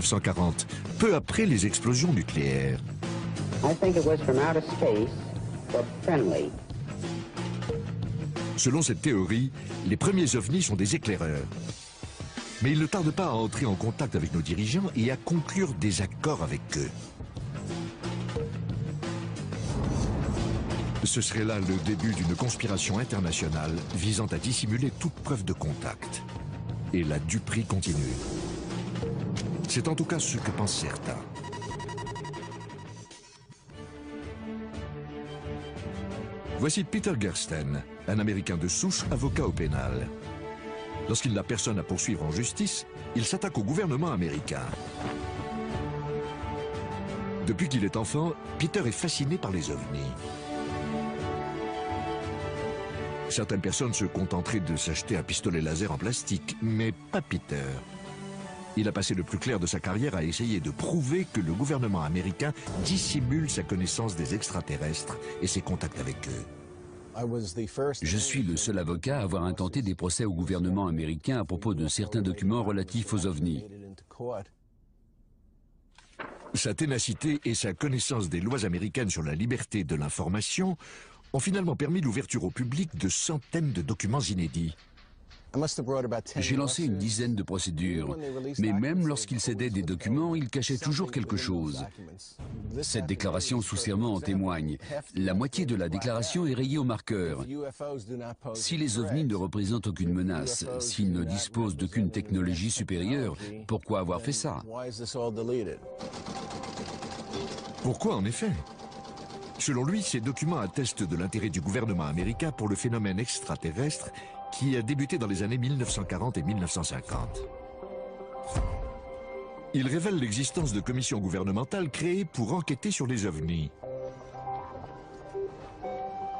1940, peu après les explosions nucléaires. I think it was from outer space, but friendly. Selon cette théorie, les premiers ovnis sont des éclaireurs. Mais ils ne tardent pas à entrer en contact avec nos dirigeants et à conclure des accords avec eux. Ce serait là le début d'une conspiration internationale visant à dissimuler toute preuve de contact. Et la duperie continue. C'est en tout cas ce que pensent certains. Voici Peter Gersten, un Américain de souche, avocat au pénal. Lorsqu'il n'a personne à poursuivre en justice, il s'attaque au gouvernement américain. Depuis qu'il est enfant, Peter est fasciné par les ovnis. Certaines personnes se contenteraient de s'acheter un pistolet laser en plastique, mais pas Peter. Il a passé le plus clair de sa carrière à essayer de prouver que le gouvernement américain dissimule sa connaissance des extraterrestres et ses contacts avec eux. Je suis le seul avocat à avoir intenté des procès au gouvernement américain à propos de certains documents relatifs aux ovnis. Sa ténacité et sa connaissance des lois américaines sur la liberté de l'information ont finalement permis l'ouverture au public de centaines de documents inédits. J'ai lancé une dizaine de procédures, mais même lorsqu'il cédait des documents, il cachait toujours quelque chose. Cette déclaration sous serment en témoigne. La moitié de la déclaration est rayée au marqueur. Si les ovnis ne représentent aucune menace, s'ils ne disposent d'aucune technologie supérieure, pourquoi avoir fait ça? Pourquoi en effet? Selon lui, ces documents attestent de l'intérêt du gouvernement américain pour le phénomène extraterrestre qui a débuté dans les années 1940 et 1950. Il révèle l'existence de commissions gouvernementales créées pour enquêter sur les ovnis.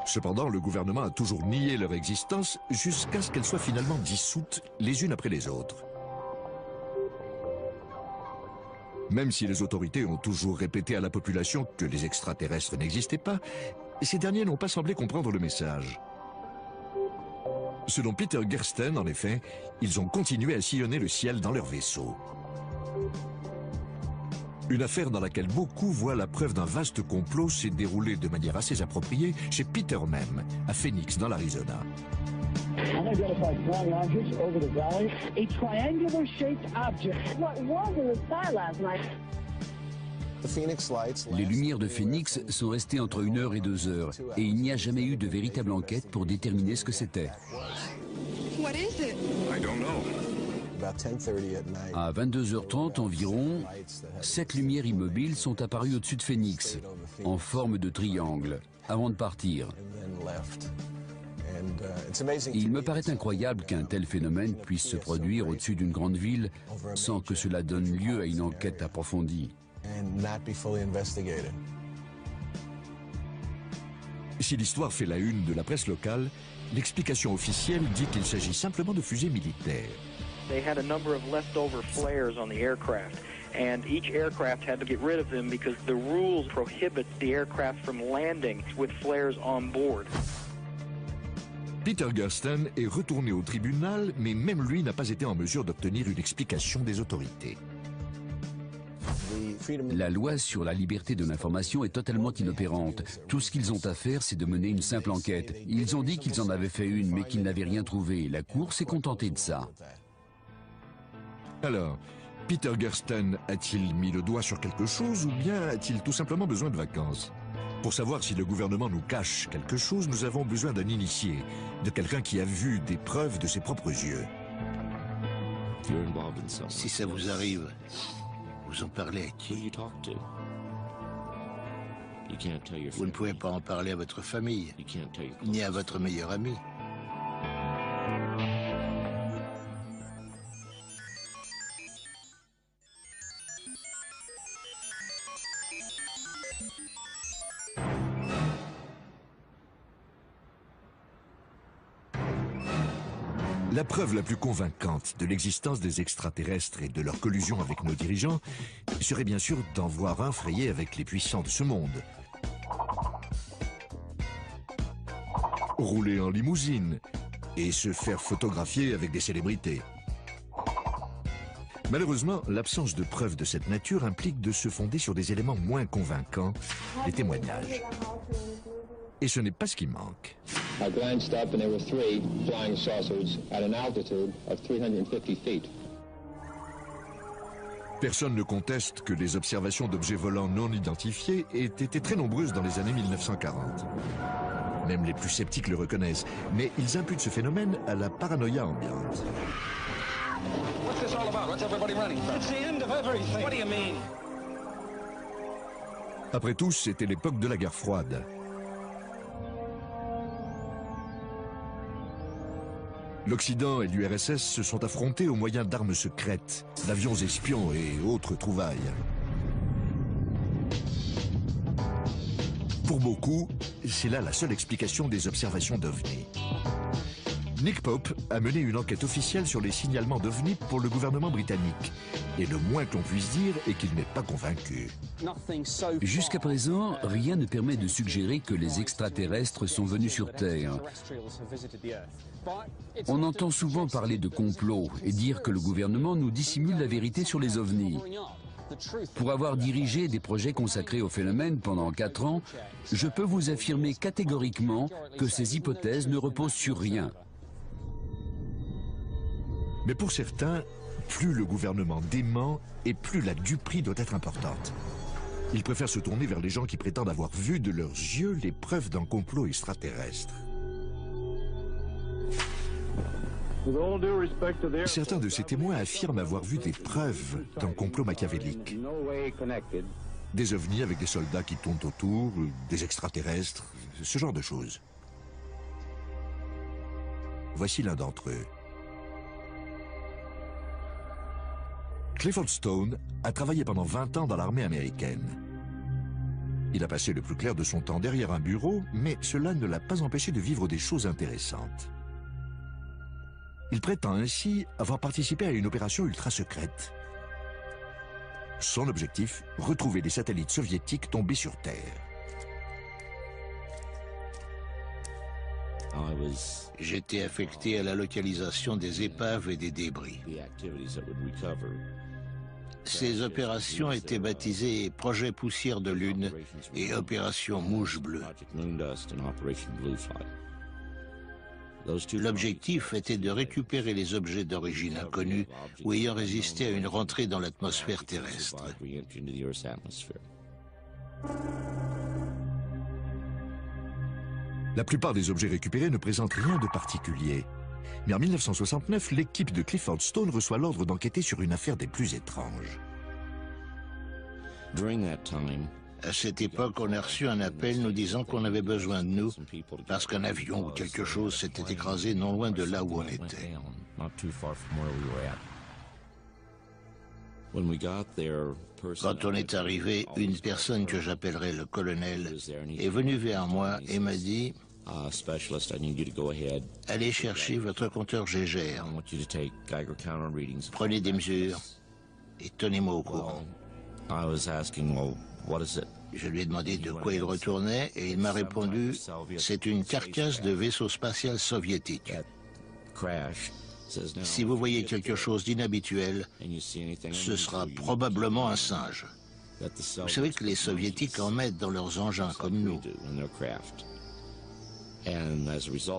Cependant, le gouvernement a toujours nié leur existence jusqu'à ce qu'elles soient finalement dissoutes les unes après les autres. Même si les autorités ont toujours répété à la population que les extraterrestres n'existaient pas, ces derniers n'ont pas semblé comprendre le message. Selon Peter Gersten, en effet, ils ont continué à sillonner le ciel dans leur vaisseau. Une affaire dans laquelle beaucoup voient la preuve d'un vaste complot s'est déroulée de manière assez appropriée chez Peter même, à Phoenix, dans l'Arizona. Unidentified flying objects over the valley. A triangular-shaped object. What was in the sky last night? Les lumières de Phoenix sont restées entre 1 heure et 2 heures, et il n'y a jamais eu de véritable enquête pour déterminer ce que c'était. À 22h30 environ, 7 lumières immobiles sont apparues au-dessus de Phoenix, en forme de triangle, avant de partir. Il me paraît incroyable qu'un tel phénomène puisse se produire au-dessus d'une grande ville sans que cela donne lieu à une enquête approfondie. Si l'histoire fait la une de la presse locale, l'explication officielle dit qu'il s'agit simplement de fusées militaires. They had a number of leftover flares on the aircraft, and each aircraft had to get rid of them because the rules prohibit the aircraft from landing with flares on board. Peter Gersten est retourné au tribunal, mais même lui n'a pas été en mesure d'obtenir une explication des autorités. La loi sur la liberté de l'information est totalement inopérante. Tout ce qu'ils ont à faire, c'est de mener une simple enquête. Ils ont dit qu'ils en avaient fait une, mais qu'ils n'avaient rien trouvé. La Cour s'est contentée de ça. Alors, Peter Gersten a-t-il mis le doigt sur quelque chose ou bien a-t-il tout simplement besoin de vacances? Pour savoir si le gouvernement nous cache quelque chose, nous avons besoin d'un initié, de quelqu'un qui a vu des preuves de ses propres yeux. Si ça vous arrive, vous en parlez à qui? Vous ne pouvez pas en parler à votre famille, ni à votre meilleur ami. La preuve la plus convaincante de l'existence des extraterrestres et de leur collusion avec nos dirigeants serait bien sûr d'en voir un frayer avec les puissants de ce monde. Rouler en limousine et se faire photographier avec des célébrités. Malheureusement, l'absence de preuves de cette nature implique de se fonder sur des éléments moins convaincants, les témoignages. Et ce n'est pas ce qui manque. I glanced up and there were 3 flying saucers at an altitude of 350 feet. Personne ne conteste que les observations d'objets volants non identifiés aient été très nombreuses dans les années 1940. Même les plus sceptiques le reconnaissent, mais ils imputent ce phénomène à la paranoïa ambiante. What's this all about? What's everybody running from? It's the end of everything. What do you mean? Après tout, c'était l'époque de la guerre froide. L'Occident et l'URSS se sont affrontés au moyen d'armes secrètes, d'avions espions et autres trouvailles. Pour beaucoup, c'est là la seule explication des observations d'OVNI. Nick Pope a mené une enquête officielle sur les signalements d'OVNI pour le gouvernement britannique. Et le moins que l'on puisse dire est qu'il n'est pas convaincu. Jusqu'à présent, rien ne permet de suggérer que les extraterrestres sont venus sur Terre. On entend souvent parler de complot et dire que le gouvernement nous dissimule la vérité sur les ovnis. Pour avoir dirigé des projets consacrés au phénomène pendant 4 ans, je peux vous affirmer catégoriquement que ces hypothèses ne reposent sur rien. Mais pour certains, plus le gouvernement dément et plus la duperie doit être importante. Ils préfèrent se tourner vers les gens qui prétendent avoir vu de leurs yeux les preuves d'un complot extraterrestre. Certains de ces témoins affirment avoir vu des preuves d'un complot machiavélique. Des ovnis avec des soldats qui tournent autour, des extraterrestres, ce genre de choses. Voici l'un d'entre eux. Clifford Stone a travaillé pendant 20 ans dans l'armée américaine. Il a passé le plus clair de son temps derrière un bureau, mais cela ne l'a pas empêché de vivre des choses intéressantes. Il prétend ainsi avoir participé à une opération ultra secrète. Son objectif, retrouver des satellites soviétiques tombés sur Terre. J'étais affecté à la localisation des épaves et des débris. Ces opérations étaient baptisées Projet Poussière de Lune et Opération Mouche Bleue. L'objectif était de récupérer les objets d'origine inconnue ou ayant résisté à une rentrée dans l'atmosphère terrestre. La plupart des objets récupérés ne présentent rien de particulier. Mais en 1969, l'équipe de Clifford Stone reçoit l'ordre d'enquêter sur une affaire des plus étranges. À cette époque, on a reçu un appel nous disant qu'on avait besoin de nous parce qu'un avion ou quelque chose s'était écrasé non loin de là où on était. Quand on est arrivé, une personne que j'appellerai le colonel est venue vers moi et m'a dit « Allez chercher votre compteur Geiger. Prenez des mesures et tenez-moi au courant. » Je lui ai demandé de quoi il retournait et il m'a répondu « C'est une carcasse de vaisseau spatial soviétique. Si vous voyez quelque chose d'inhabituel, ce sera probablement un singe. » Vous savez que les soviétiques en mettent dans leurs engins comme nous.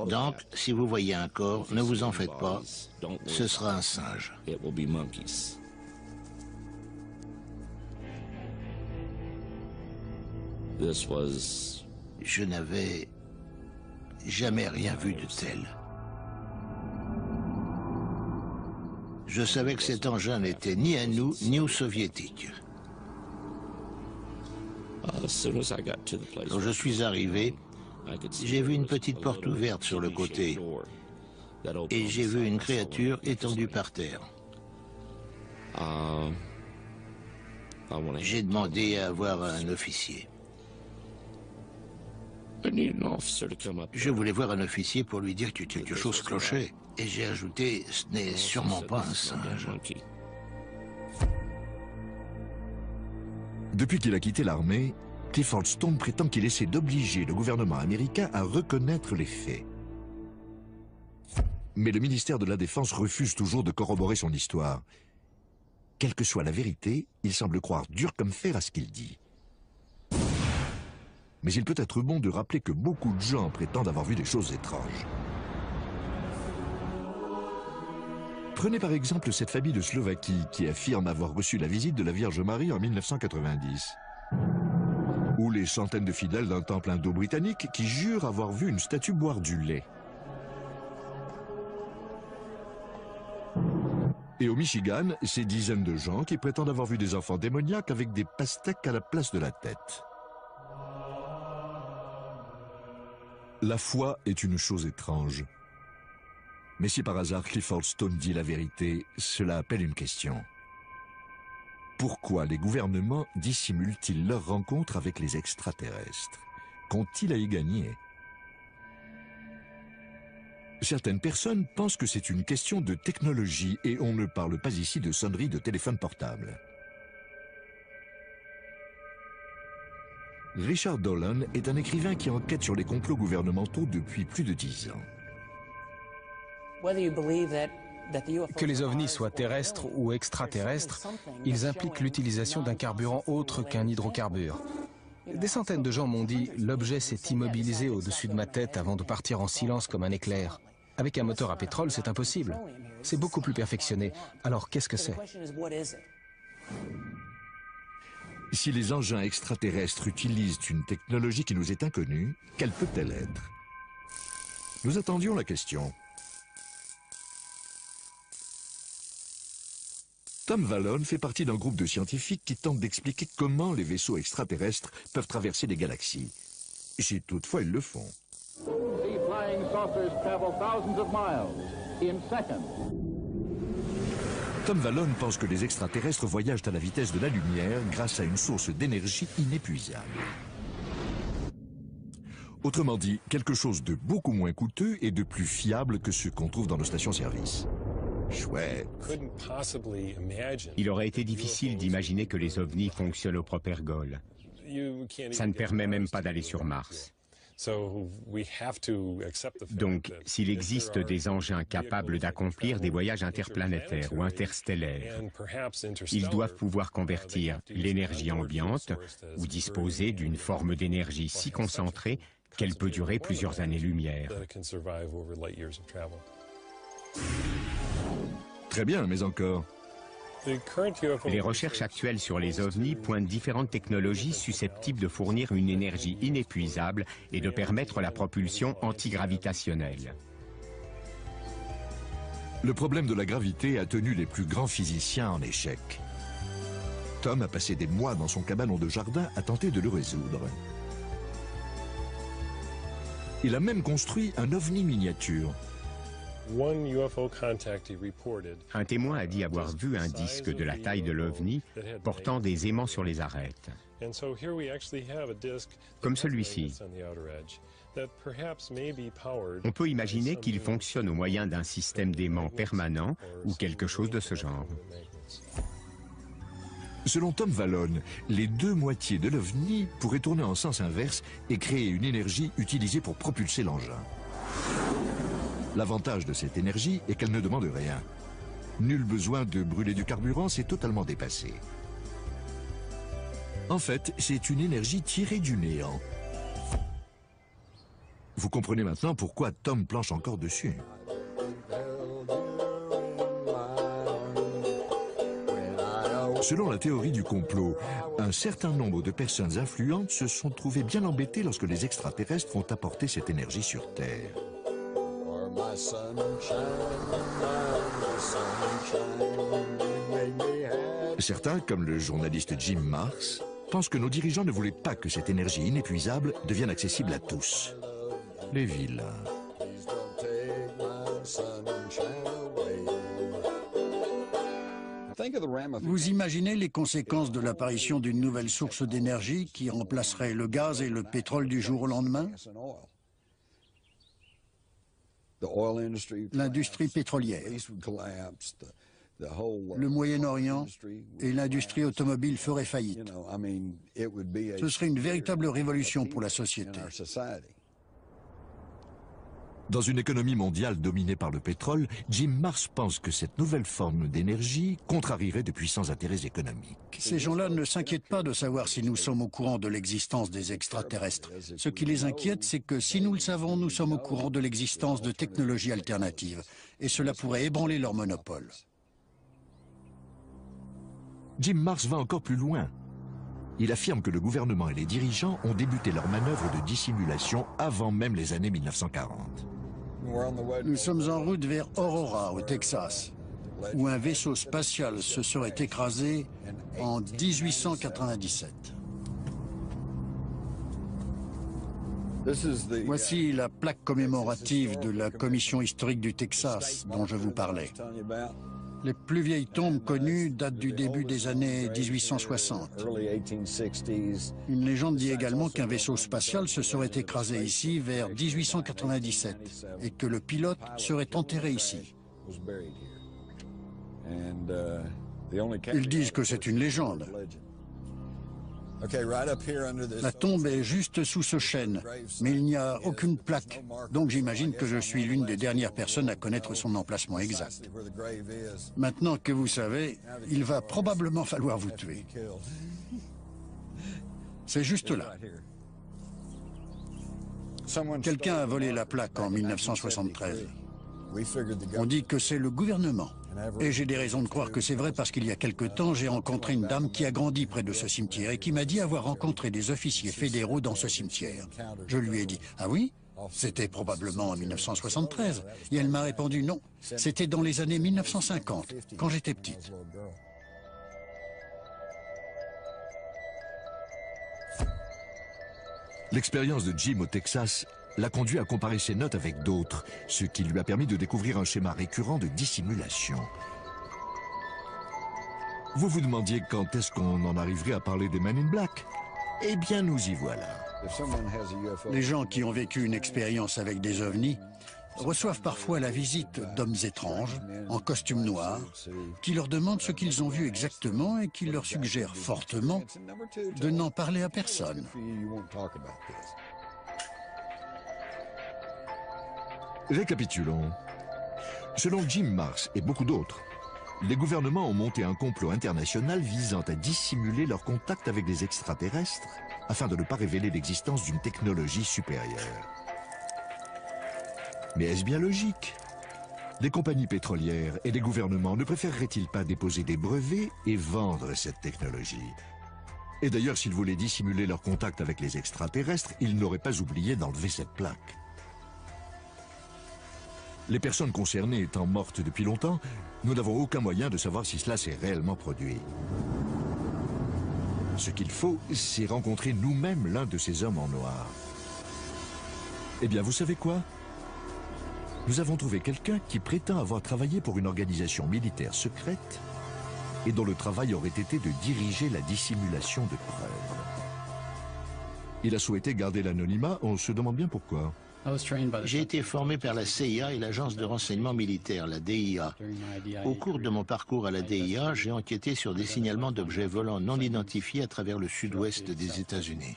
Donc, si vous voyez un corps, ne vous en faites pas, ce sera un singe. Je n'avais jamais rien vu de tel. Je savais que cet engin n'était ni à nous, ni aux soviétiques. Quand je suis arrivé, j'ai vu une petite porte ouverte sur le côté et j'ai vu une créature étendue par terre. J'ai demandé à avoir un officier. Je voulais voir un officier pour lui dire que quelque chose clochait. Et j'ai ajouté, ce n'est sûrement pas un singe. Depuis qu'il a quitté l'armée, Clifford Stone prétend qu'il essaie d'obliger le gouvernement américain à reconnaître les faits. Mais le ministère de la Défense refuse toujours de corroborer son histoire. Quelle que soit la vérité, il semble croire dur comme fer à ce qu'il dit. Mais il peut être bon de rappeler que beaucoup de gens prétendent avoir vu des choses étranges. Prenez par exemple cette famille de Slovaquie qui affirme avoir reçu la visite de la Vierge Marie en 1990. Ou les centaines de fidèles d'un temple indo-britannique qui jurent avoir vu une statue boire du lait. Et au Michigan, ces dizaines de gens qui prétendent avoir vu des enfants démoniaques avec des pastèques à la place de la tête. La foi est une chose étrange. Mais si par hasard Clifford Stone dit la vérité, cela appelle une question. Pourquoi les gouvernements dissimulent-ils leurs rencontres avec les extraterrestres? Qu'ont-ils à y gagner? Certaines personnes pensent que c'est une question de technologie et on ne parle pas ici de sonnerie de téléphone portable. Richard Dolan est un écrivain qui enquête sur les complots gouvernementaux depuis plus de 10 ans. Que les ovnis soient terrestres ou extraterrestres, ils impliquent l'utilisation d'un carburant autre qu'un hydrocarbure. Des centaines de gens m'ont dit « l'objet s'est immobilisé au-dessus de ma tête avant de partir en silence comme un éclair ». Avec un moteur à pétrole, c'est impossible. C'est beaucoup plus perfectionné. Alors qu'est-ce que c'est? Si les engins extraterrestres utilisent une technologie qui nous est inconnue, quelle peut-elle être? Nous attendions la question. Tom Vallone fait partie d'un groupe de scientifiques qui tentent d'expliquer comment les vaisseaux extraterrestres peuvent traverser les galaxies. Si toutefois ils le font. Tom Vallone pense que les extraterrestres voyagent à la vitesse de la lumière grâce à une source d'énergie inépuisable. Autrement dit, quelque chose de beaucoup moins coûteux et de plus fiable que ce qu'on trouve dans nos stations-service. Chouette. Il aurait été difficile d'imaginer que les ovnis fonctionnent au propergol. Ça ne permet même pas d'aller sur Mars. Donc, s'il existe des engins capables d'accomplir des voyages interplanétaires ou interstellaires, ils doivent pouvoir convertir l'énergie ambiante ou disposer d'une forme d'énergie si concentrée qu'elle peut durer plusieurs années-lumière. Très bien, mais encore. Les recherches actuelles sur les ovnis pointent différentes technologies susceptibles de fournir une énergie inépuisable et de permettre la propulsion antigravitationnelle. Le problème de la gravité a tenu les plus grands physiciens en échec. Tom a passé des mois dans son cabanon de jardin à tenter de le résoudre. Il a même construit un ovni miniature. Un témoin a dit avoir vu un disque de la taille de l'OVNI portant des aimants sur les arêtes. Comme celui-ci. On peut imaginer qu'il fonctionne au moyen d'un système d'aimants permanent ou quelque chose de ce genre. Selon Tom Vallone, les deux moitiés de l'OVNI pourraient tourner en sens inverse et créer une énergie utilisée pour propulser l'engin. L'avantage de cette énergie est qu'elle ne demande rien. Nul besoin de brûler du carburant, c'est totalement dépassé. En fait, c'est une énergie tirée du néant. Vous comprenez maintenant pourquoi Tom planche encore dessus. Selon la théorie du complot, un certain nombre de personnes influentes se sont trouvées bien embêtées lorsque les extraterrestres ont apporté cette énergie sur Terre. Certains, comme le journaliste Jim Marks, pensent que nos dirigeants ne voulaient pas que cette énergie inépuisable devienne accessible à tous. Les vilains. Vous imaginez les conséquences de l'apparition d'une nouvelle source d'énergie qui remplacerait le gaz et le pétrole du jour au lendemain? L'industrie pétrolière, le Moyen-Orient et l'industrie automobile feraient faillite. Ce serait une véritable révolution pour la société. Dans une économie mondiale dominée par le pétrole, Jim Marrs pense que cette nouvelle forme d'énergie contrarierait de puissants intérêts économiques. Ces gens-là ne s'inquiètent pas de savoir si nous sommes au courant de l'existence des extraterrestres. Ce qui les inquiète, c'est que si nous le savons, nous sommes au courant de l'existence de technologies alternatives. Et cela pourrait ébranler leur monopole. Jim Marrs va encore plus loin. Il affirme que le gouvernement et les dirigeants ont débuté leur manœuvre de dissimulation avant même les années 1940. Nous sommes en route vers Aurora, au Texas, où un vaisseau spatial se serait écrasé en 1897. Voici la plaque commémorative de la Commission historique du Texas dont je vous parlais. Les plus vieilles tombes connues datent du début des années 1860. Une légende dit également qu'un vaisseau spatial se serait écrasé ici vers 1897 et que le pilote serait enterré ici. Ils disent que c'est une légende. La tombe est juste sous ce chêne, mais il n'y a aucune plaque. Donc j'imagine que je suis l'une des dernières personnes à connaître son emplacement exact. Maintenant que vous savez, il va probablement falloir vous tuer. C'est juste là. Quelqu'un a volé la plaque en 1973. On dit que c'est le gouvernement. Et j'ai des raisons de croire que c'est vrai parce qu'il y a quelque temps, j'ai rencontré une dame qui a grandi près de ce cimetière et qui m'a dit avoir rencontré des officiers fédéraux dans ce cimetière. Je lui ai dit « Ah oui ? C'était probablement en 1973. » Et elle m'a répondu « Non, c'était dans les années 1950, quand j'étais petite. » L'expérience de Jim au Texas l'a conduit à comparer ses notes avec d'autres, ce qui lui a permis de découvrir un schéma récurrent de dissimulation. Vous vous demandiez quand est-ce qu'on en arriverait à parler des Men in Black? Eh bien, nous y voilà. Les gens qui ont vécu une expérience avec des ovnis reçoivent parfois la visite d'hommes étranges, en costume noir, qui leur demandent ce qu'ils ont vu exactement et qui leur suggèrent fortement de n'en parler à personne. Récapitulons. Selon Jim Marrs et beaucoup d'autres, les gouvernements ont monté un complot international visant à dissimuler leurs contacts avec des extraterrestres afin de ne pas révéler l'existence d'une technologie supérieure. Mais est-ce bien logique? Les compagnies pétrolières et les gouvernements ne préféreraient-ils pas déposer des brevets et vendre cette technologie? Et d'ailleurs, s'ils voulaient dissimuler leurs contacts avec les extraterrestres, ils n'auraient pas oublié d'enlever cette plaque. Les personnes concernées étant mortes depuis longtemps, nous n'avons aucun moyen de savoir si cela s'est réellement produit. Ce qu'il faut, c'est rencontrer nous-mêmes l'un de ces hommes en noir. Eh bien, vous savez quoi? Nous avons trouvé quelqu'un qui prétend avoir travaillé pour une organisation militaire secrète et dont le travail aurait été de diriger la dissimulation de preuves. Il a souhaité garder l'anonymat, on se demande bien pourquoi. J'ai été formé par la CIA et l'agence de renseignement militaire, la DIA. Au cours de mon parcours à la DIA, j'ai enquêté sur des signalements d'objets volants non identifiés à travers le sud-ouest des États-Unis.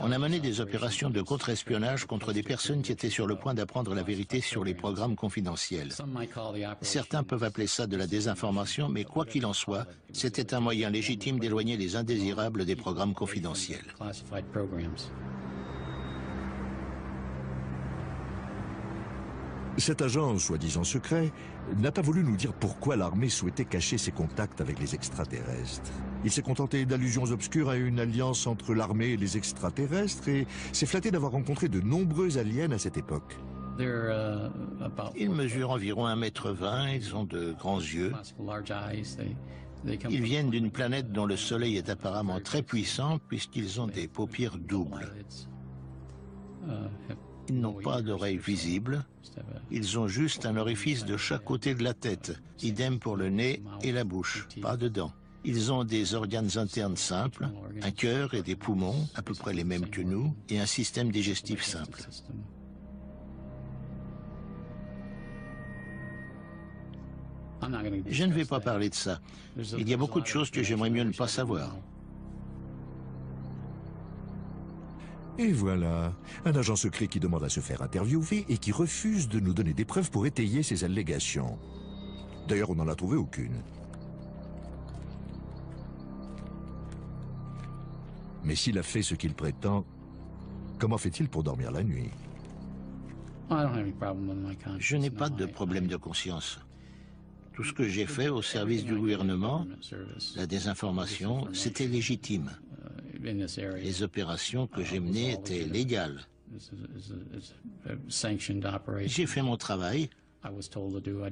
On a mené des opérations de contre-espionnage contre des personnes qui étaient sur le point d'apprendre la vérité sur les programmes confidentiels. Certains peuvent appeler ça de la désinformation, mais quoi qu'il en soit, c'était un moyen légitime d'éloigner les indésirables des programmes confidentiels. Cet agent, soi-disant secret, n'a pas voulu nous dire pourquoi l'armée souhaitait cacher ses contacts avec les extraterrestres. Il s'est contenté d'allusions obscures à une alliance entre l'armée et les extraterrestres et s'est flatté d'avoir rencontré de nombreux aliens à cette époque. Ils mesurent environ 1,20 m, ils ont de grands yeux. Ils viennent d'une planète dont le soleil est apparemment très puissant puisqu'ils ont des paupières doubles. Ils n'ont pas d'oreilles visibles, ils ont juste un orifice de chaque côté de la tête, idem pour le nez et la bouche, pas de dents. Ils ont des organes internes simples, un cœur et des poumons, à peu près les mêmes que nous, et un système digestif simple. Je ne vais pas parler de ça. Il y a beaucoup de choses que j'aimerais mieux ne pas savoir. Et voilà, un agent secret qui demande à se faire interviewer et qui refuse de nous donner des preuves pour étayer ses allégations. D'ailleurs, on n'en a trouvé aucune. Mais s'il a fait ce qu'il prétend, comment fait-il pour dormir la nuit? Je n'ai pas de problème de conscience. Tout ce que j'ai fait au service du gouvernement, la désinformation, c'était légitime. Les opérations que j'ai menées étaient légales. J'ai fait mon travail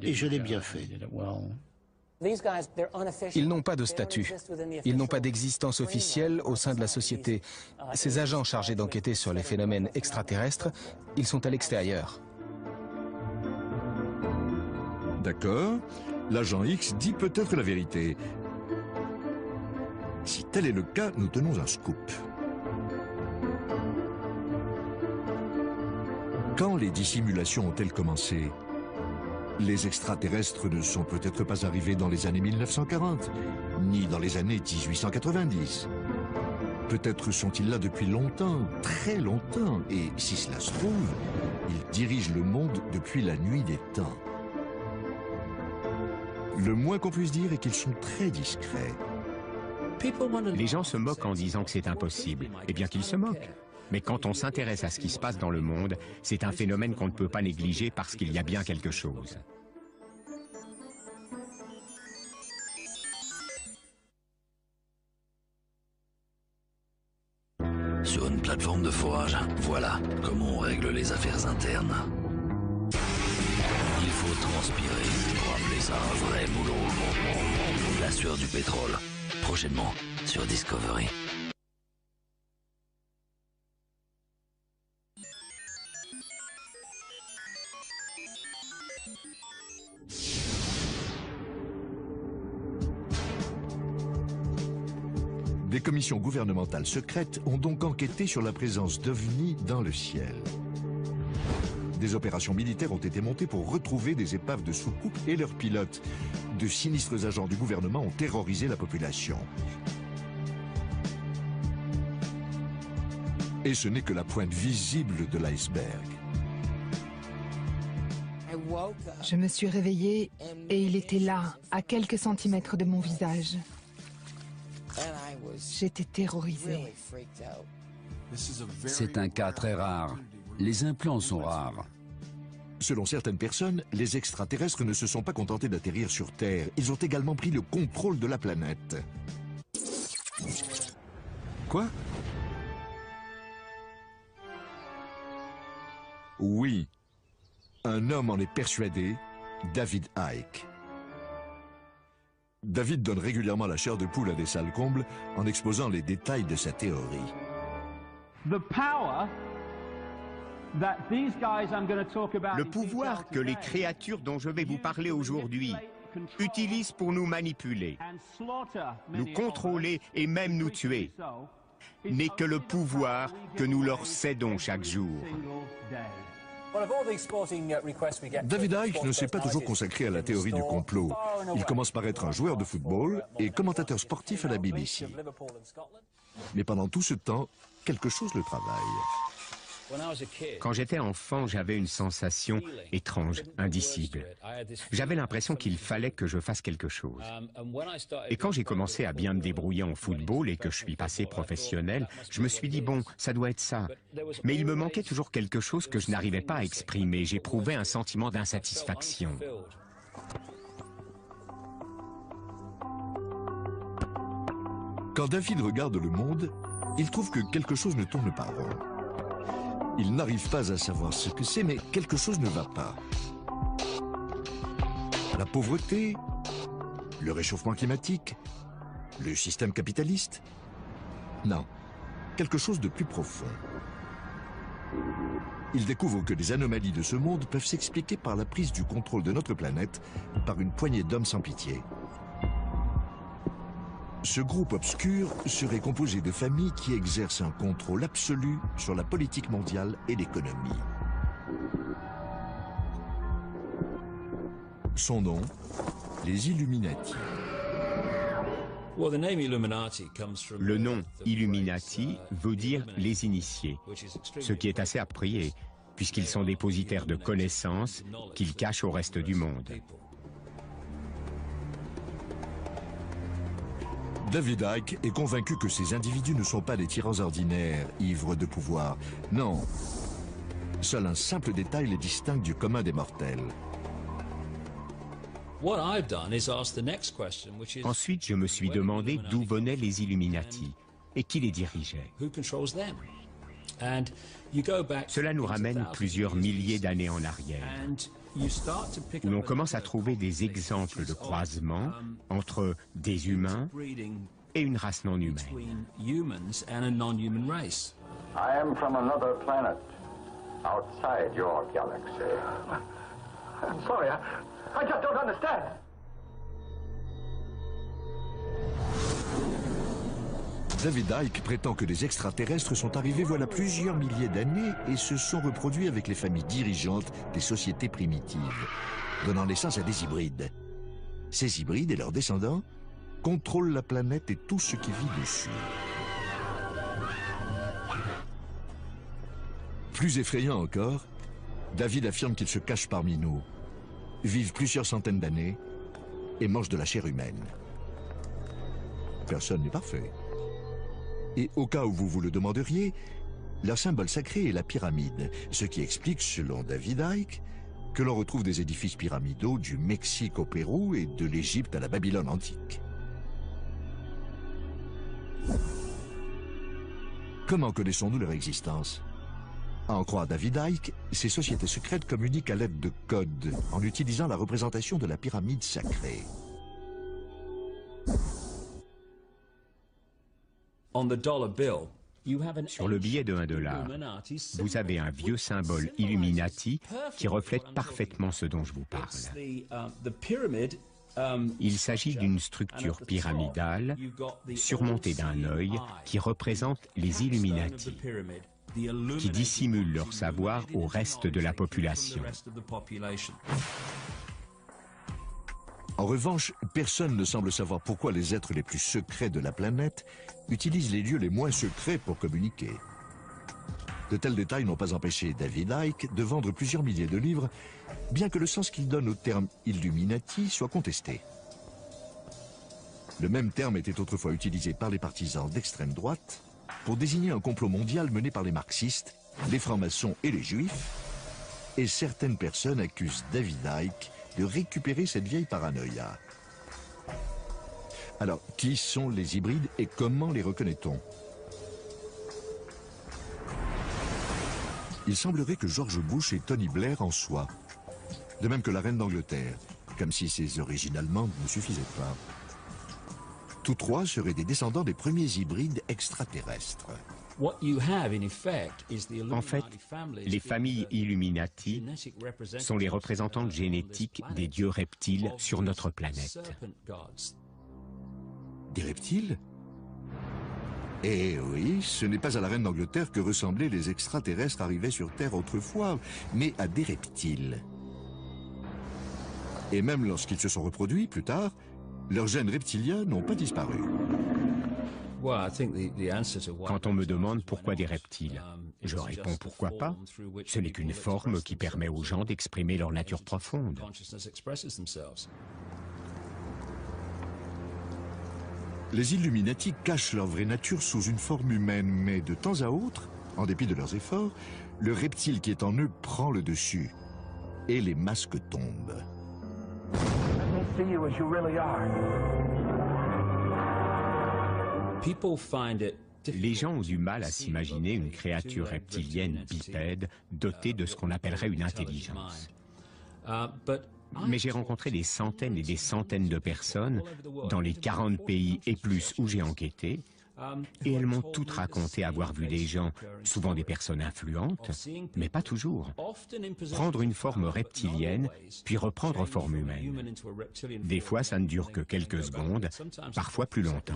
et je l'ai bien fait. Ils n'ont pas de statut. Ils n'ont pas d'existence officielle au sein de la société. Ces agents chargés d'enquêter sur les phénomènes extraterrestres, ils sont à l'extérieur. D'accord, l'agent X dit peut-être la vérité. Si tel est le cas, nous tenons un scoop. Quand les dissimulations ont-elles commencé? Les extraterrestres ne sont peut-être pas arrivés dans les années 1940, ni dans les années 1890. Peut-être sont-ils là depuis longtemps, très longtemps, et si cela se trouve, ils dirigent le monde depuis la nuit des temps. Le moins qu'on puisse dire est qu'ils sont très discrets. Les gens se moquent en disant que c'est impossible. Eh bien qu'ils se moquent. Mais quand on s'intéresse à ce qui se passe dans le monde, c'est un phénomène qu'on ne peut pas négliger parce qu'il y a bien quelque chose. Sur une plateforme de forage, voilà comment on règle les affaires internes. Il faut transpirer pour appeler ça un vrai boulot. La sueur du pétrole, prochainement sur Discovery. Des commissions gouvernementales secrètes ont donc enquêté sur la présence d'OVNI dans le ciel. Des opérations militaires ont été montées pour retrouver des épaves de soucoupes et leurs pilotes. De sinistres agents du gouvernement ont terrorisé la population. Et ce n'est que la pointe visible de l'iceberg. Je me suis réveillée et il était là, à quelques centimètres de mon visage. J'étais terrorisée. C'est un cas très rare. Les implants sont rares. Selon certaines personnes, les extraterrestres ne se sont pas contentés d'atterrir sur Terre. Ils ont également pris le contrôle de la planète. Quoi? Oui. Un homme en est persuadé, David Icke. David donne régulièrement la chair de poule à des salles combles en exposant les détails de sa théorie. Le pouvoir que les créatures dont je vais vous parler aujourd'hui utilisent pour nous manipuler, nous contrôler et même nous tuer, n'est que le pouvoir que nous leur cédons chaque jour. David Icke ne s'est pas toujours consacré à la théorie du complot. Il commence par être un joueur de football et commentateur sportif à la BBC. Mais pendant tout ce temps, quelque chose le travaille. Quand j'étais enfant, j'avais une sensation étrange, indicible. J'avais l'impression qu'il fallait que je fasse quelque chose. Et quand j'ai commencé à bien me débrouiller en football et que je suis passé professionnel, je me suis dit, bon, ça doit être ça. Mais il me manquait toujours quelque chose que je n'arrivais pas à exprimer. J'éprouvais un sentiment d'insatisfaction. Quand David regarde le monde, il trouve que quelque chose ne tourne pas rond. Il n'arrive pas à savoir ce que c'est, mais quelque chose ne va pas. La pauvreté, le réchauffement climatique, le système capitaliste? Non, quelque chose de plus profond. Il découvre que les anomalies de ce monde peuvent s'expliquer par la prise du contrôle de notre planète par une poignée d'hommes sans pitié. Ce groupe obscur serait composé de familles qui exercent un contrôle absolu sur la politique mondiale et l'économie. Son nom, les Illuminati. Le nom Illuminati veut dire les initiés, ce qui est assez approprié, puisqu'ils sont dépositaires de connaissances qu'ils cachent au reste du monde. David Icke est convaincu que ces individus ne sont pas des tyrans ordinaires, ivres de pouvoir. Non. Seul un simple détail les distingue du commun des mortels. Ensuite, je me suis demandé d'où venaient les Illuminati et qui les dirigeait. Cela nous ramène plusieurs milliers d'années en arrière, où l'on commence à trouver des exemples de croisements entre des humains et une race non humaine. I am from another planet, outside your galaxy. I'm sorry, I just don't understand. David Icke prétend que des extraterrestres sont arrivés voilà plusieurs milliers d'années et se sont reproduits avec les familles dirigeantes des sociétés primitives, donnant naissance à des hybrides. Ces hybrides et leurs descendants contrôlent la planète et tout ce qui vit dessus. Plus effrayant encore, David affirme qu'ils se cachent parmi nous, vivent plusieurs centaines d'années et mangent de la chair humaine. Personne n'est parfait. Et au cas où vous vous le demanderiez, leur symbole sacré est la pyramide, ce qui explique, selon David Icke, que l'on retrouve des édifices pyramidaux du Mexique au Pérou et de l'Égypte à la Babylone antique. Comment connaissons-nous leur existence? À en croire David Icke, ces sociétés secrètes communiquent à l'aide de codes, en utilisant la représentation de la pyramide sacrée. Sur le billet de $1, vous avez un vieux symbole Illuminati qui reflète parfaitement ce dont je vous parle. Il s'agit d'une structure pyramidale surmontée d'un œil qui représente les Illuminati, qui dissimulent leur savoir au reste de la population. En revanche, personne ne semble savoir pourquoi les êtres les plus secrets de la planète utilisent les lieux les moins secrets pour communiquer. De tels détails n'ont pas empêché David Icke de vendre plusieurs milliers de livres, bien que le sens qu'il donne au terme Illuminati soit contesté. Le même terme était autrefois utilisé par les partisans d'extrême droite pour désigner un complot mondial mené par les marxistes, les francs-maçons et les juifs, et certaines personnes accusent David Icke de récupérer cette vieille paranoïa. Alors, qui sont les hybrides et comment les reconnaît-on? Il semblerait que George Bush et Tony Blair en soient, de même que la reine d'Angleterre, comme si ses origines allemandes ne suffisaient pas. Tous trois seraient des descendants des premiers hybrides extraterrestres. En fait, les familles Illuminati sont les représentantes génétiques des dieux reptiles sur notre planète. Des reptiles? Eh oui, ce n'est pas à la reine d'Angleterre que ressemblaient les extraterrestres arrivés sur Terre autrefois, mais à des reptiles. Et même lorsqu'ils se sont reproduits plus tard, leurs gènes reptiliens n'ont pas disparu. Quand on me demande pourquoi des reptiles, je réponds pourquoi pas. Ce n'est qu'une forme qui permet aux gens d'exprimer leur nature profonde. Les Illuminati cachent leur vraie nature sous une forme humaine, mais de temps à autre, en dépit de leurs efforts, le reptile qui est en eux prend le dessus et les masques tombent. Les gens ont du mal à s'imaginer une créature reptilienne bipède dotée de ce qu'on appellerait une intelligence. Mais j'ai rencontré des centaines et des centaines de personnes dans les 40 pays et plus où j'ai enquêté, et elles m'ont toutes raconté avoir vu des gens, souvent des personnes influentes, mais pas toujours, prendre une forme reptilienne, puis reprendre forme humaine. Des fois, ça ne dure que quelques secondes, parfois plus longtemps.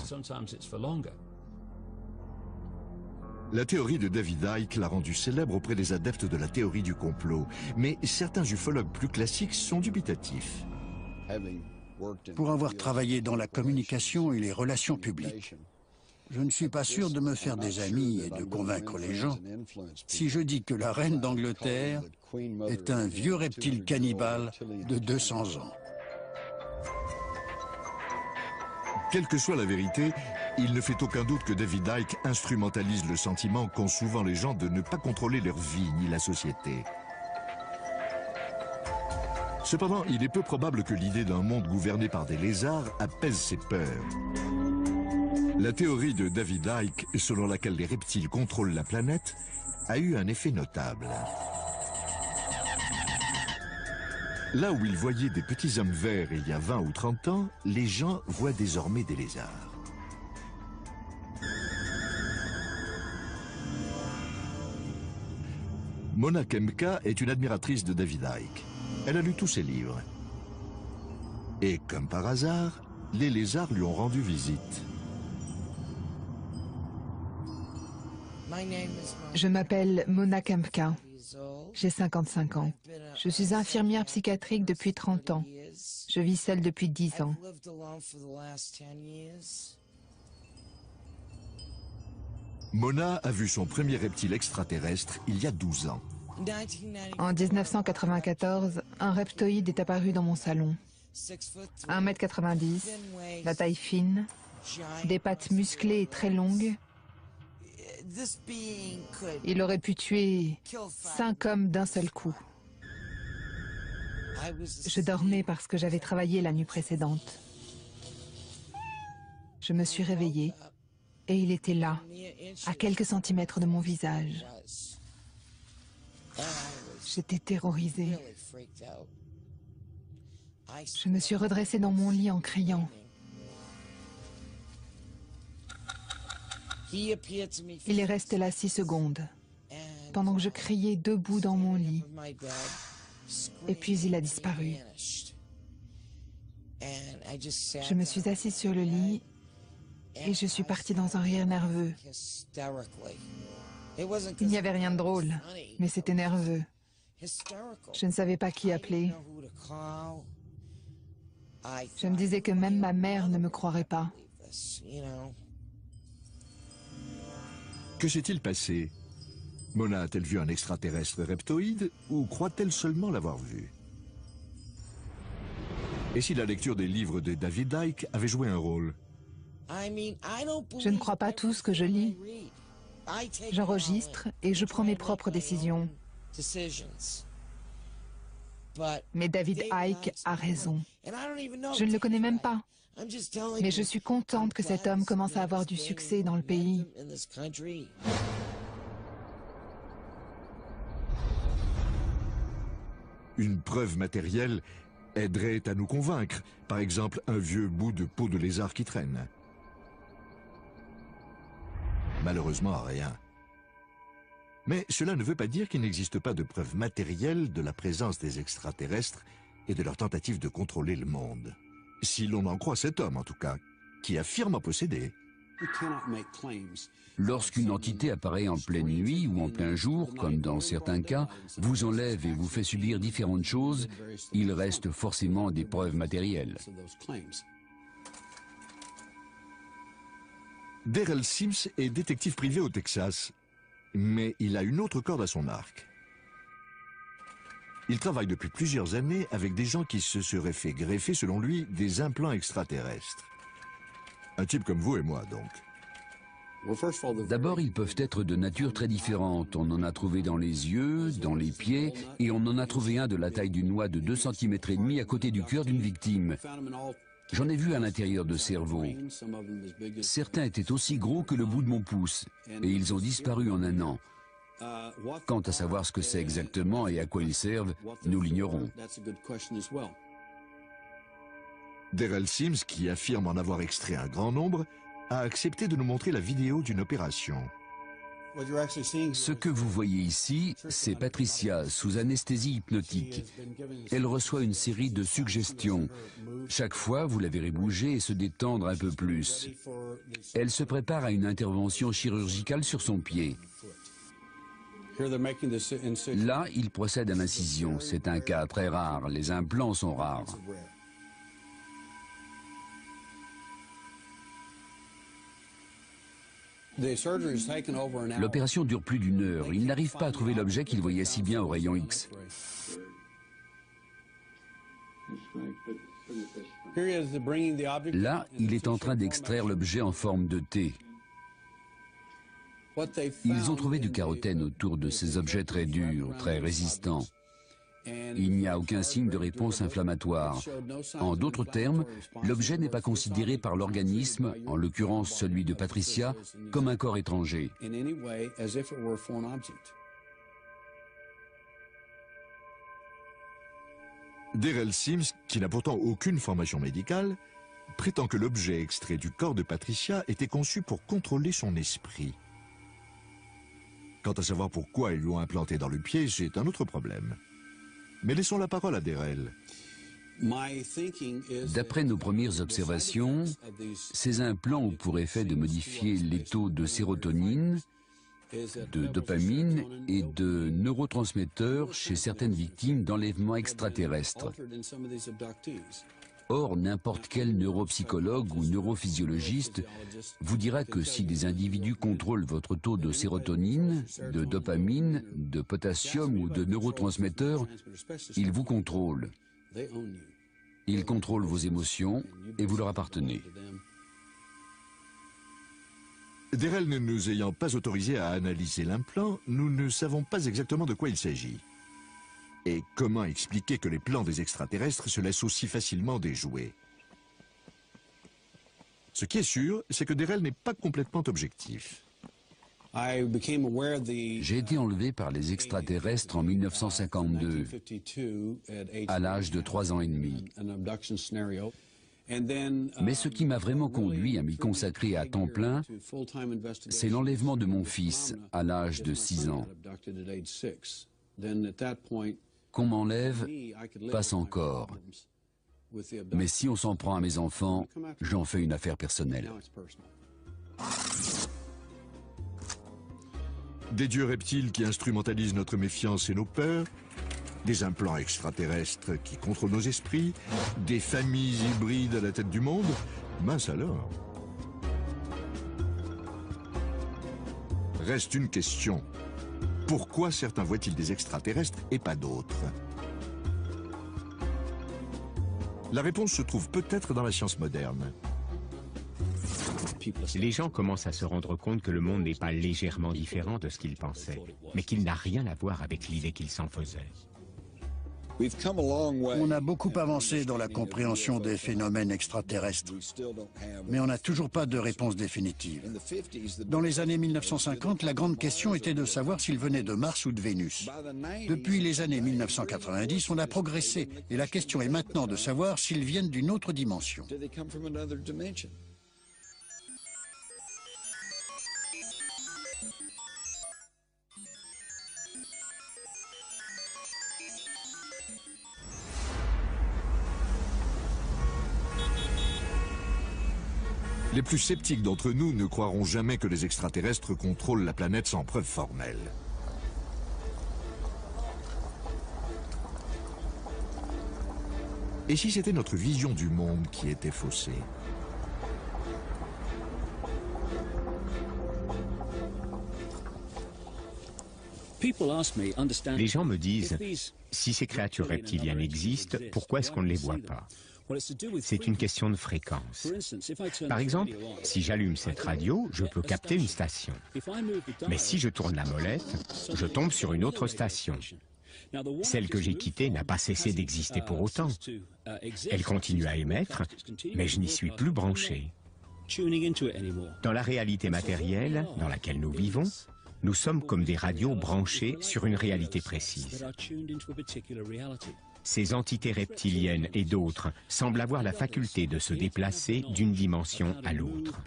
La théorie de David Icke l'a rendu célèbre auprès des adeptes de la théorie du complot, mais certains ufologues plus classiques sont dubitatifs. pour avoir travaillé dans la communication et les relations publiques. Je ne suis pas sûr de me faire des amis et de convaincre les gens si je dis que la reine d'Angleterre est un vieux reptile cannibale de 200 ans. Quelle que soit la vérité, il ne fait aucun doute que David Icke instrumentalise le sentiment qu'ont souvent les gens de ne pas contrôler leur vie ni la société. Cependant, il est peu probable que l'idée d'un monde gouverné par des lézards apaise ses peurs. La théorie de David Icke, selon laquelle les reptiles contrôlent la planète, a eu un effet notable. Là où ils voyaient des petits hommes verts il y a 20 ou 30 ans, les gens voient désormais des lézards. Mona Kempka est une admiratrice de David Icke. Elle a lu tous ses livres. Et comme par hasard, les lézards lui ont rendu visite. Je m'appelle Mona Kempka. J'ai 55 ans. Je suis infirmière psychiatrique depuis 30 ans. Je vis seule depuis 10 ans. Mona a vu son premier reptile extraterrestre il y a 12 ans. En 1994, un reptoïde est apparu dans mon salon. 1,90 m, la taille fine, des pattes musclées et très longues. Il aurait pu tuer 5 hommes d'un seul coup. Je dormais parce que j'avais travaillé la nuit précédente. Je me suis réveillée et il était là, à quelques centimètres de mon visage. J'étais terrorisée. Je me suis redressée dans mon lit en criant. Il est resté là 6 secondes, pendant que je criais debout dans mon lit. Et puis il a disparu. Je me suis assise sur le lit et je suis partie dans un rire nerveux. Il n'y avait rien de drôle, mais c'était nerveux. Je ne savais pas qui appeler. Je me disais que même ma mère ne me croirait pas. Que s'est-il passé? Mona a-t-elle vu un extraterrestre reptoïde ou croit-elle seulement l'avoir vu? Et si la lecture des livres de David Icke avait joué un rôle? Je ne crois pas tout ce que je lis. J'enregistre et je prends mes propres décisions. Mais David Icke a raison. Je ne le connais même pas. Mais je suis contente que cet homme commence à avoir du succès dans le pays. Une preuve matérielle aiderait à nous convaincre. Par exemple, un vieux bout de peau de lézard qui traîne. Malheureusement, rien. Mais cela ne veut pas dire qu'il n'existe pas de preuves matérielles de la présence des extraterrestres et de leur tentative de contrôler le monde. Si l'on en croit cet homme, en tout cas, qui affirme en posséder. Lorsqu'une entité apparaît en pleine nuit ou en plein jour, comme dans certains cas, vous enlève et vous fait subir différentes choses, il reste forcément des preuves matérielles. Daryl Sims est détective privé au Texas, mais il a une autre corde à son arc. Il travaille depuis plusieurs années avec des gens qui se seraient fait greffer, selon lui, des implants extraterrestres. Un type comme vous et moi, donc. D'abord, ils peuvent être de nature très différente. On en a trouvé dans les yeux, dans les pieds, et on en a trouvé un de la taille d'une noix de 2,5 cm à côté du cœur d'une victime. J'en ai vu à l'intérieur de cerveau. Certains étaient aussi gros que le bout de mon pouce, et ils ont disparu en 1 an. Quant à savoir ce que c'est exactement et à quoi ils servent, nous l'ignorons. Daryl Sims, qui affirme en avoir extrait un grand nombre, a accepté de nous montrer la vidéo d'une opération. Ce que vous voyez ici, c'est Patricia sous anesthésie hypnotique. Elle reçoit une série de suggestions. Chaque fois, vous la verrez bouger et se détendre un peu plus. Elle se prépare à une intervention chirurgicale sur son pied. Là, il procède à l'incision. C'est un cas très rare. Les implants sont rares. L'opération dure plus d'1 heure. Il n'arrive pas à trouver l'objet qu'il voyait si bien au rayon X. Là, il est en train d'extraire l'objet en forme de T. Ils ont trouvé du carotène autour de ces objets très durs, très résistants. Il n'y a aucun signe de réponse inflammatoire. En d'autres termes, l'objet n'est pas considéré par l'organisme, en l'occurrence celui de Patricia, comme un corps étranger. Darrell Sims, qui n'a pourtant aucune formation médicale, prétend que l'objet extrait du corps de Patricia était conçu pour contrôler son esprit. Quant à savoir pourquoi ils lui ont implanté dans le pied, c'est un autre problème. Mais laissons la parole à Darrell. D'après nos premières observations, ces implants ont pour effet de modifier les taux de sérotonine, de dopamine et de neurotransmetteurs chez certaines victimes d'enlèvements extraterrestres. Or, n'importe quel neuropsychologue ou neurophysiologiste vous dira que si des individus contrôlent votre taux de sérotonine, de dopamine, de potassium ou de neurotransmetteurs, ils vous contrôlent. Ils contrôlent vos émotions et vous leur appartenez. Darrell ne nous ayant pas autorisé à analyser l'implant, nous ne savons pas exactement de quoi il s'agit. Et comment expliquer que les plans des extraterrestres se laissent aussi facilement déjouer? Ce qui est sûr, c'est que Darrell n'est pas complètement objectif. J'ai été enlevé par les extraterrestres en 1952, à l'âge de 3 ans et demi. Mais ce qui m'a vraiment conduit à m'y consacrer à temps plein, c'est l'enlèvement de mon fils à l'âge de 6 ans. Qu'on m'enlève passe encore. Mais si on s'en prend à mes enfants, j'en fais une affaire personnelle. Des dieux reptiles qui instrumentalisent notre méfiance et nos peurs, des implants extraterrestres qui contrôlent nos esprits, des familles hybrides à la tête du monde, mince alors. Reste une question. Pourquoi certains voient-ils des extraterrestres et pas d'autres? La réponse se trouve peut-être dans la science moderne. Les gens commencent à se rendre compte que le monde n'est pas légèrement différent de ce qu'ils pensaient, mais qu'il n'a rien à voir avec l'idée qu'ils s'en faisaient. On a beaucoup avancé dans la compréhension des phénomènes extraterrestres, mais on n'a toujours pas de réponse définitive. Dans les années 1950, la grande question était de savoir s'ils venaient de Mars ou de Vénus. Depuis les années 1990, on a progressé, et la question est maintenant de savoir s'ils viennent d'une autre dimension. Les plus sceptiques d'entre nous ne croiront jamais que les extraterrestres contrôlent la planète sans preuve formelle. Et si c'était notre vision du monde qui était faussée? Les gens me disent, si ces créatures reptiliennes existent, pourquoi est-ce qu'on ne les voit pas? C'est une question de fréquence. Par exemple, si j'allume cette radio, je peux capter une station. Mais si je tourne la molette, je tombe sur une autre station. Celle que j'ai quittée n'a pas cessé d'exister pour autant. Elle continue à émettre, mais je n'y suis plus branché. Dans la réalité matérielle dans laquelle nous vivons, nous sommes comme des radios branchées sur une réalité précise. Ces entités reptiliennes et d'autres semblent avoir la faculté de se déplacer d'une dimension à l'autre.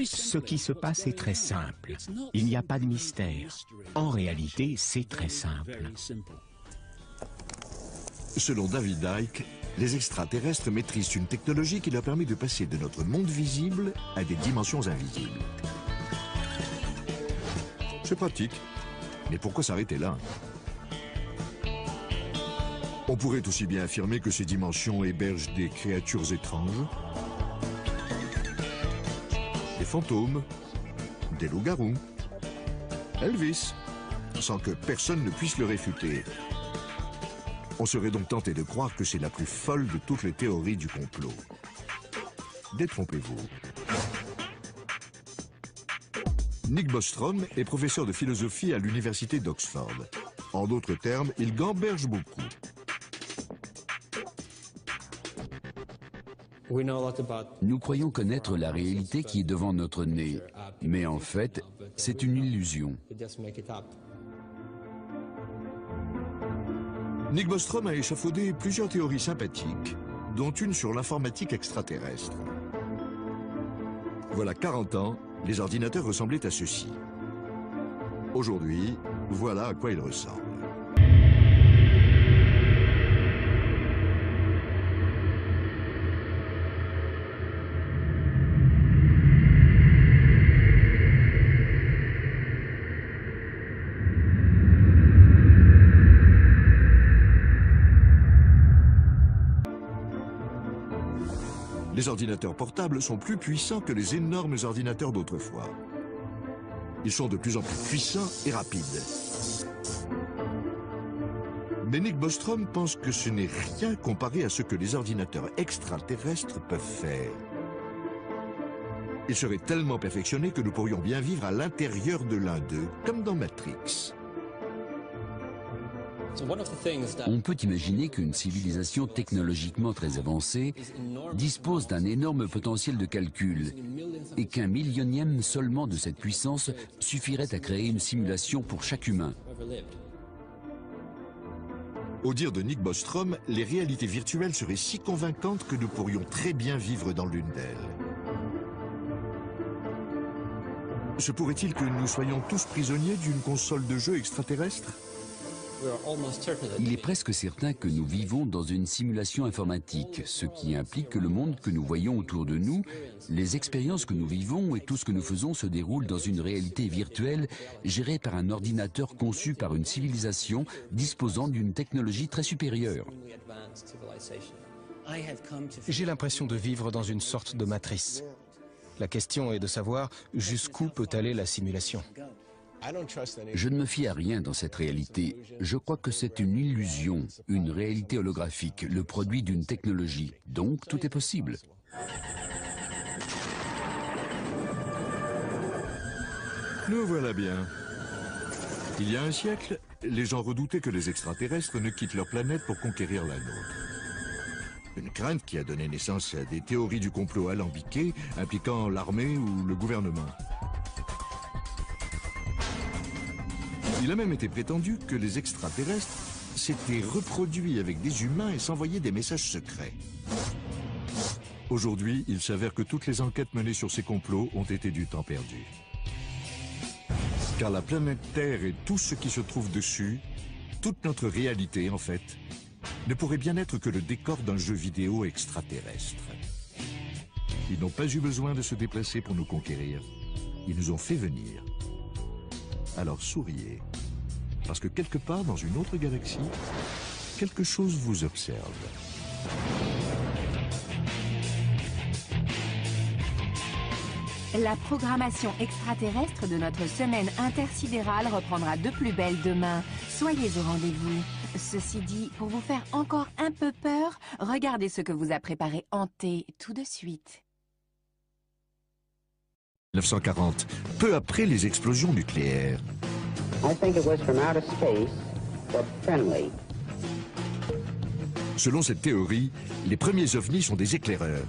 Ce qui se passe est très simple. Il n'y a pas de mystère. En réalité, c'est très simple. Selon David Icke, les extraterrestres maîtrisent une technologie qui leur permet de passer de notre monde visible à des dimensions invisibles. C'est pratique, mais pourquoi s'arrêter là? On pourrait aussi bien affirmer que ces dimensions hébergent des créatures étranges, des fantômes, des loups-garous, Elvis, sans que personne ne puisse le réfuter. On serait donc tenté de croire que c'est la plus folle de toutes les théories du complot. Détrompez-vous. Nick Bostrom est professeur de philosophie à l'université d'Oxford. En d'autres termes, il gamberge beaucoup. Nous croyons connaître la réalité qui est devant notre nez, mais en fait, c'est une illusion. Nick Bostrom a échafaudé plusieurs théories sympathiques, dont une sur l'informatique extraterrestre. Voilà 40 ans, les ordinateurs ressemblaient à ceci. Aujourd'hui, voilà à quoi ils ressemblent. Les ordinateurs portables sont plus puissants que les énormes ordinateurs d'autrefois. Ils sont de plus en plus puissants et rapides. Mais Nick Bostrom pense que ce n'est rien comparé à ce que les ordinateurs extraterrestres peuvent faire. Ils seraient tellement perfectionnés que nous pourrions bien vivre à l'intérieur de l'un d'eux, comme dans Matrix. On peut imaginer qu'une civilisation technologiquement très avancée dispose d'un énorme potentiel de calcul et qu'un millionième seulement de cette puissance suffirait à créer une simulation pour chaque humain. Au dire de Nick Bostrom, les réalités virtuelles seraient si convaincantes que nous pourrions très bien vivre dans l'une d'elles. Se pourrait-il que nous soyons tous prisonniers d'une console de jeu extraterrestre ? Il est presque certain que nous vivons dans une simulation informatique, ce qui implique que le monde que nous voyons autour de nous, les expériences que nous vivons et tout ce que nous faisons se déroule dans une réalité virtuelle gérée par un ordinateur conçu par une civilisation disposant d'une technologie très supérieure. J'ai l'impression de vivre dans une sorte de matrice. La question est de savoir jusqu'où peut aller la simulation. Je ne me fie à rien dans cette réalité. Je crois que c'est une illusion, une réalité holographique, le produit d'une technologie. Donc, tout est possible. Nous voilà bien. Il y a un siècle, les gens redoutaient que les extraterrestres ne quittent leur planète pour conquérir la nôtre. Une crainte qui a donné naissance à des théories du complot alambiquées impliquant l'armée ou le gouvernement. Il a même été prétendu que les extraterrestres s'étaient reproduits avec des humains et s'envoyaient des messages secrets. Aujourd'hui, il s'avère que toutes les enquêtes menées sur ces complots ont été du temps perdu. Car la planète Terre et tout ce qui se trouve dessus, toute notre réalité en fait, ne pourrait bien être que le décor d'un jeu vidéo extraterrestre. Ils n'ont pas eu besoin de se déplacer pour nous conquérir. Ils nous ont fait venir. Alors souriez, parce que quelque part dans une autre galaxie, quelque chose vous observe. La programmation extraterrestre de notre semaine intersidérale reprendra de plus belle demain. Soyez au rendez-vous. Ceci dit, pour vous faire encore un peu peur, regardez ce que vous a préparé Hanté tout de suite. 1940, peu après les explosions nucléaires. I think it was from outer space, but friendly. Selon cette théorie, les premiers ovnis sont des éclaireurs.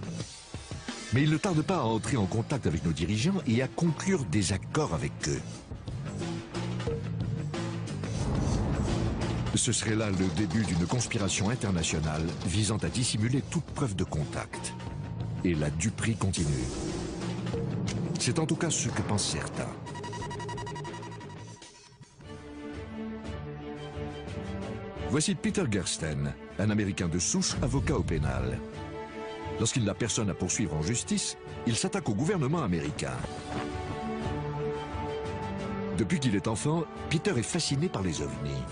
Mais ils ne tardent pas à entrer en contact avec nos dirigeants et à conclure des accords avec eux. Ce serait là le début d'une conspiration internationale visant à dissimuler toute preuve de contact. Et la duperie continue. C'est en tout cas ce que pensent certains. Voici Peter Gersten, un Américain de souche, avocat au pénal. Lorsqu'il n'a personne à poursuivre en justice, il s'attaque au gouvernement américain. Depuis qu'il est enfant, Peter est fasciné par les ovnis.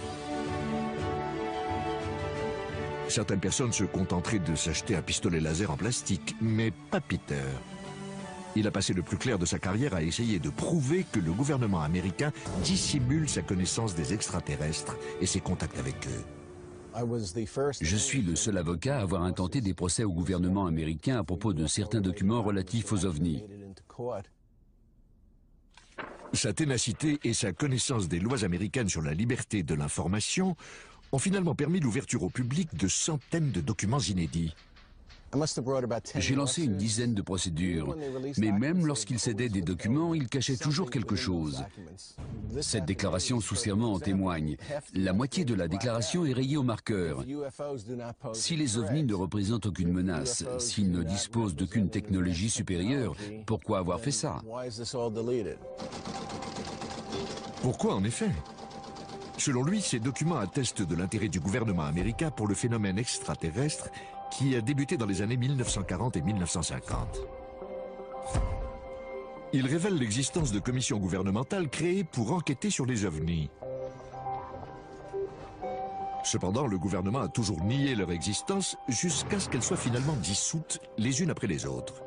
Certaines personnes se contenteraient de s'acheter un pistolet laser en plastique, mais pas Peter. Il a passé le plus clair de sa carrière à essayer de prouver que le gouvernement américain dissimule sa connaissance des extraterrestres et ses contacts avec eux. Je suis le seul avocat à avoir intenté des procès au gouvernement américain à propos de certains documents relatifs aux ovnis. Sa ténacité et sa connaissance des lois américaines sur la liberté de l'information ont finalement permis l'ouverture au public de centaines de documents inédits. J'ai lancé une dizaine de procédures, mais même lorsqu'il cédait des documents, il cachait toujours quelque chose. Cette déclaration sous serment en témoigne. La moitié de la déclaration est rayée au marqueur. Si les ovnis ne représentent aucune menace, s'ils ne disposent d'aucune technologie supérieure, pourquoi avoir fait ça? Pourquoi en effet? Selon lui, ces documents attestent de l'intérêt du gouvernement américain pour le phénomène extraterrestre qui a débuté dans les années 1940 et 1950. Il révèle l'existence de commissions gouvernementales créées pour enquêter sur les ovnis. Cependant, le gouvernement a toujours nié leur existence jusqu'à ce qu'elles soient finalement dissoutes les unes après les autres.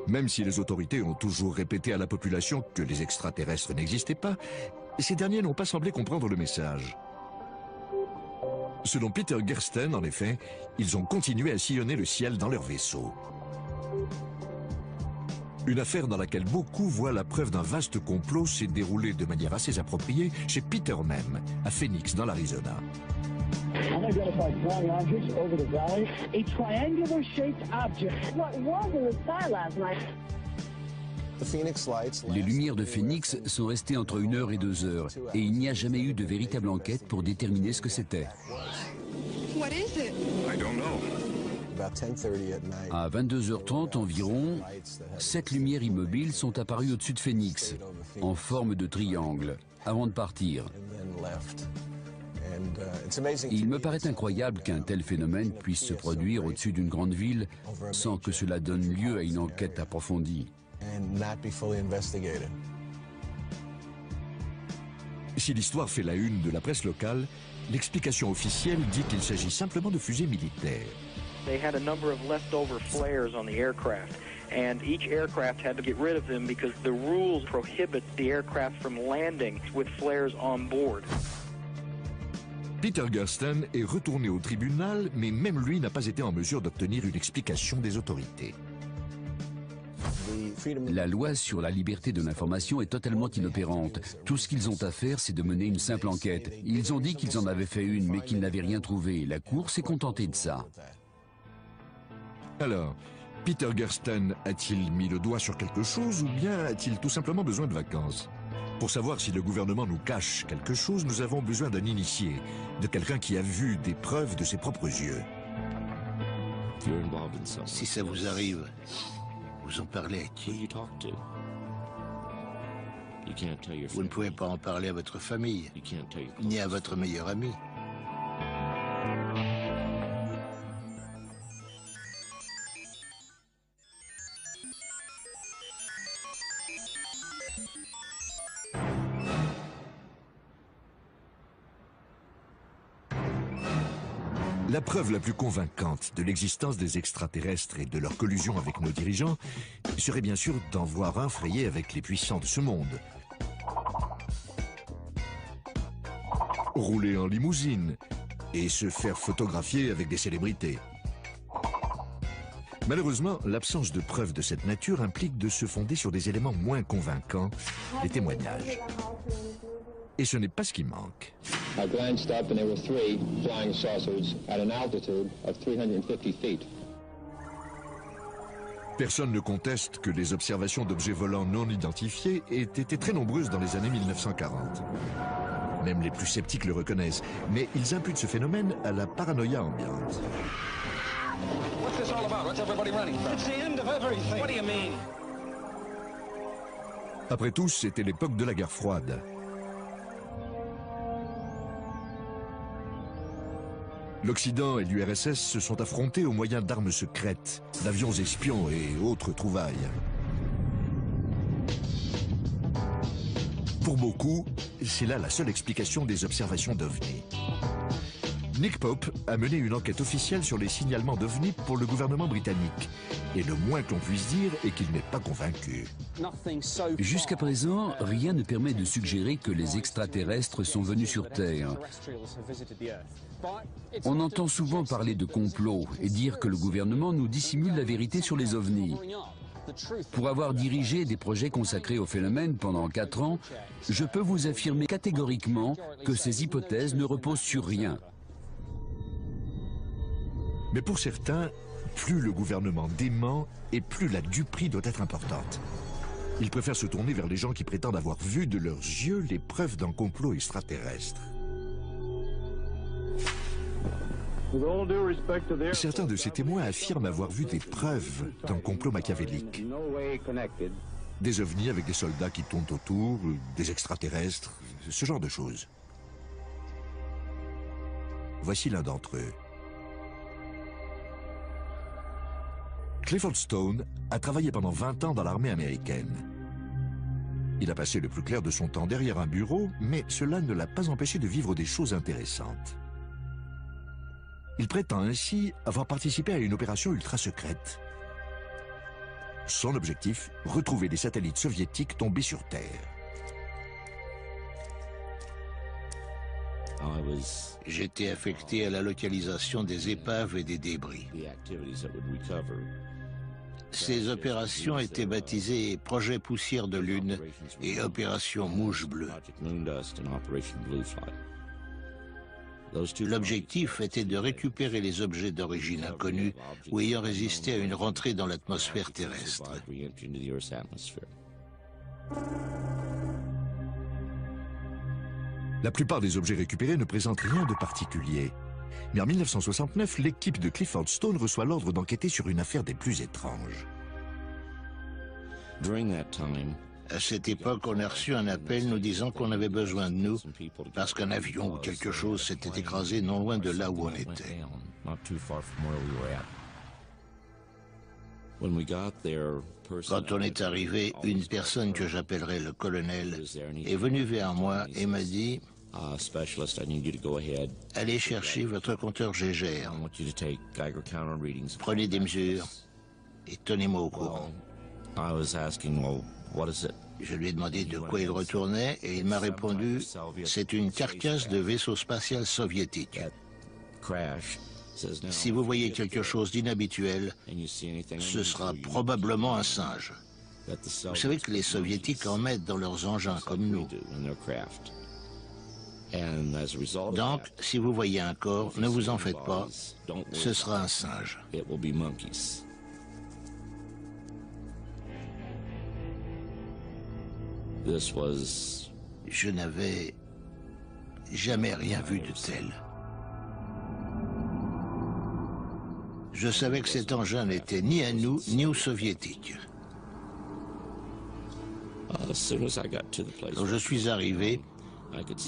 Même si les autorités ont toujours répété à la population que les extraterrestres n'existaient pas, ces derniers n'ont pas semblé comprendre le message. Selon Peter Gersten, en effet, ils ont continué à sillonner le ciel dans leur vaisseau. Une affaire dans laquelle beaucoup voient la preuve d'un vaste complot s'est déroulée de manière assez appropriée chez Peter même, à Phoenix, dans l'Arizona. Unidentified flying objects over the valley. A triangular-shaped object. What was in the sky last night? Les lumières de Phoenix sont restées entre 1 heure et 2 heures, et il n'y a jamais eu de véritable enquête pour déterminer ce que c'était. À 22h30 environ, 7 lumières immobiles sont apparues au-dessus de Phoenix, en forme de triangle, avant de partir. Il me paraît incroyable qu'un tel phénomène puisse se produire au-dessus d'une grande ville sans que cela donne lieu à une enquête approfondie. Si l'histoire fait la une de la presse locale, l'explication officielle dit qu'il s'agit simplement de fusées militaires. They had a number of leftover flares on the aircraft, and each aircraft had to get rid of them because the rules prohibit the aircraft from landing with flares on board. Peter Gersten est retourné au tribunal, mais même lui n'a pas été en mesure d'obtenir une explication des autorités. La loi sur la liberté de l'information est totalement inopérante. Tout ce qu'ils ont à faire, c'est de mener une simple enquête. Ils ont dit qu'ils en avaient fait une, mais qu'ils n'avaient rien trouvé. La Cour s'est contentée de ça. Alors, Peter Gersten a-t-il mis le doigt sur quelque chose ou bien a-t-il tout simplement besoin de vacances? Pour savoir si le gouvernement nous cache quelque chose, nous avons besoin d'un initié, de quelqu'un qui a vu des preuves de ses propres yeux. Si ça vous arrive, vous en parlez à qui? Vous ne pouvez pas en parler à votre famille, ni à votre meilleur ami. La preuve la plus convaincante de l'existence des extraterrestres et de leur collusion avec nos dirigeants serait bien sûr d'en voir un frayer avec les puissants de ce monde. Rouler en limousine et se faire photographier avec des célébrités. Malheureusement, l'absence de preuves de cette nature implique de se fonder sur des éléments moins convaincants, les témoignages. Et ce n'est pas ce qui manque. I glanced up and there were 3 flying saucers at an altitude of 350 feet. Personne ne conteste que les observations d'objets volants non identifiés aient été très nombreuses dans les années 1940. Même les plus sceptiques le reconnaissent, mais ils imputent ce phénomène à la paranoïa ambiante. What's this all about? What's everybody running from? It's the end of everything. What do you mean? Après tout, c'était l'époque de la guerre froide. L'Occident et l'URSS se sont affrontés au moyen d'armes secrètes, d'avions espions et autres trouvailles. Pour beaucoup, c'est là la seule explication des observations d'OVNI. Nick Pope a mené une enquête officielle sur les signalements d'OVNI pour le gouvernement britannique. Et le moins que l'on puisse dire est qu'il n'est pas convaincu. Jusqu'à présent, rien ne permet de suggérer que les extraterrestres sont venus sur Terre. On entend souvent parler de complot et dire que le gouvernement nous dissimule la vérité sur les ovnis. Pour avoir dirigé des projets consacrés au phénomène pendant 4 ans, je peux vous affirmer catégoriquement que ces hypothèses ne reposent sur rien. Mais pour certains, plus le gouvernement dément et plus la duperie doit être importante. Ils préfèrent se tourner vers les gens qui prétendent avoir vu de leurs yeux les preuves d'un complot extraterrestre. Certains de ces témoins affirment avoir vu des preuves d'un complot machiavélique. Des ovnis avec des soldats qui tournent autour, des extraterrestres, ce genre de choses. Voici l'un d'entre eux. Clifford Stone a travaillé pendant 20 ans dans l'armée américaine. Il a passé le plus clair de son temps derrière un bureau, mais cela ne l'a pas empêché de vivre des choses intéressantes. Il prétend ainsi avoir participé à une opération ultra secrète. Son objectif, retrouver des satellites soviétiques tombés sur Terre. J'étais affecté à la localisation des épaves et des débris. Ces opérations étaient baptisées Projet Poussière de Lune et Opération Mouche Bleue. L'objectif était de récupérer les objets d'origine inconnue ou ayant résisté à une rentrée dans l'atmosphère terrestre. La plupart des objets récupérés ne présentent rien de particulier. Mais en 1969, l'équipe de Clifford Stone reçoit l'ordre d'enquêter sur une affaire des plus étranges. À cette époque, on a reçu un appel nous disant qu'on avait besoin de nous parce qu'un avion ou quelque chose s'était écrasé non loin de là où on était. Quand on est arrivé, une personne que j'appellerai le colonel est venue vers moi et m'a dit « Allez chercher votre compteur Geiger. Prenez des mesures et tenez-moi au courant. » Je lui ai demandé de quoi il retournait et il m'a répondu « C'est une carcasse de vaisseau spatial soviétique. Si vous voyez quelque chose d'inhabituel, ce sera probablement un singe. Vous savez que les soviétiques en mettent dans leurs engins comme nous. Donc, si vous voyez un corps, ne vous en faites pas, ce sera un singe. » Je n'avais jamais rien vu de tel. Je savais que cet engin n'était ni à nous, ni aux soviétiques. Quand je suis arrivé,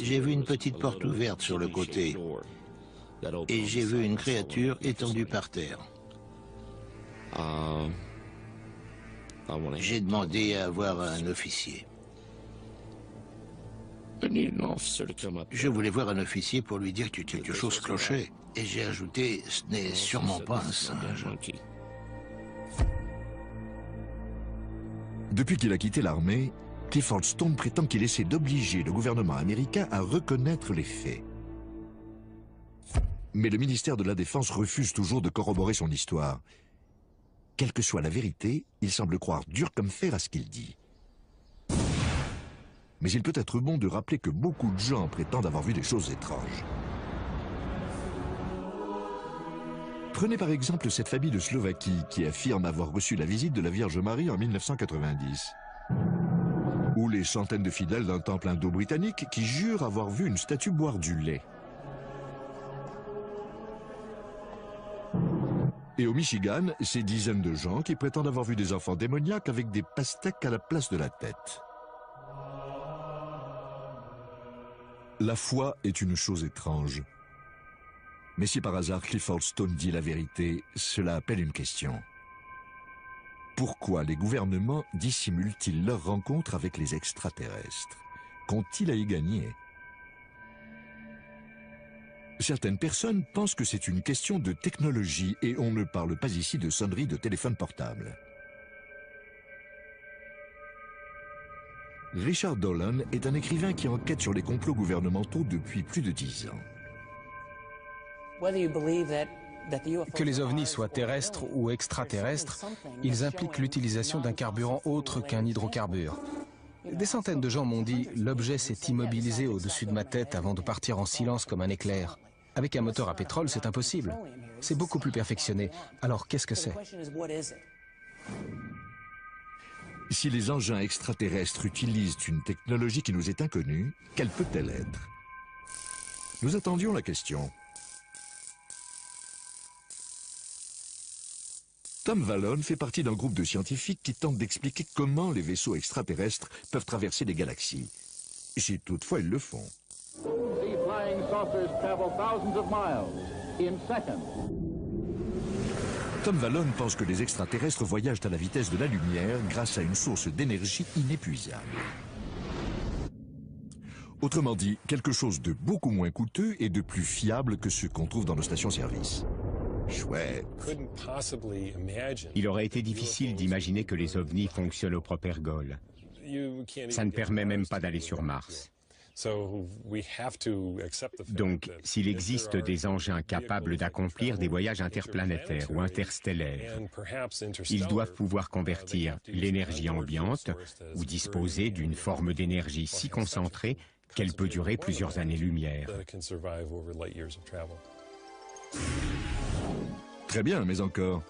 j'ai vu une petite porte ouverte sur le côté et j'ai vu une créature étendue par terre. J'ai demandé à voir un officier. Je voulais voir un officier pour lui dire que quelque chose clochait. Et j'ai ajouté, ce n'est sûrement pas un singe. Depuis qu'il a quitté l'armée, Clifford Stone prétend qu'il essaie d'obliger le gouvernement américain à reconnaître les faits. Mais le ministère de la Défense refuse toujours de corroborer son histoire. Quelle que soit la vérité, il semble croire dur comme fer à ce qu'il dit. Mais il peut être bon de rappeler que beaucoup de gens prétendent avoir vu des choses étranges. Prenez par exemple cette famille de Slovaquie qui affirme avoir reçu la visite de la Vierge Marie en 1990. Ou les centaines de fidèles d'un temple indo-britannique qui jurent avoir vu une statue boire du lait. Et au Michigan, ces dizaines de gens qui prétendent avoir vu des enfants démoniaques avec des pastèques à la place de la tête. La foi est une chose étrange. Mais si par hasard Clifford Stone dit la vérité, cela appelle une question. Pourquoi les gouvernements dissimulent-ils leur rencontre avec les extraterrestres? Qu'ont-ils à y gagner? Certaines personnes pensent que c'est une question de technologie et on ne parle pas ici de sonnerie de téléphone portable. Richard Dolan est un écrivain qui enquête sur les complots gouvernementaux depuis plus de 10 ans. Que les ovnis soient terrestres ou extraterrestres, ils impliquent l'utilisation d'un carburant autre qu'un hydrocarbure. Des centaines de gens m'ont dit « l'objet s'est immobilisé au-dessus de ma tête avant de partir en silence comme un éclair ». Avec un moteur à pétrole, c'est impossible. C'est beaucoup plus perfectionné. Alors qu'est-ce que c'est? Si les engins extraterrestres utilisent une technologie qui nous est inconnue, quelle peut-elle être? Nous attendions la question. Tom Vallone fait partie d'un groupe de scientifiques qui tentent d'expliquer comment les vaisseaux extraterrestres peuvent traverser les galaxies. Si toutefois ils le font. Tom Vallone pense que les extraterrestres voyagent à la vitesse de la lumière grâce à une source d'énergie inépuisable. Autrement dit, quelque chose de beaucoup moins coûteux et de plus fiable que ce qu'on trouve dans nos stations-service. Chouette. Il aurait été difficile d'imaginer que les ovnis fonctionnent au propergol. Ça ne permet même pas d'aller sur Mars. Donc, s'il existe des engins capables d'accomplir des voyages interplanétaires ou interstellaires, ils doivent pouvoir convertir l'énergie ambiante ou disposer d'une forme d'énergie si concentrée qu'elle peut durer plusieurs années-lumière. Très bien, mais encore.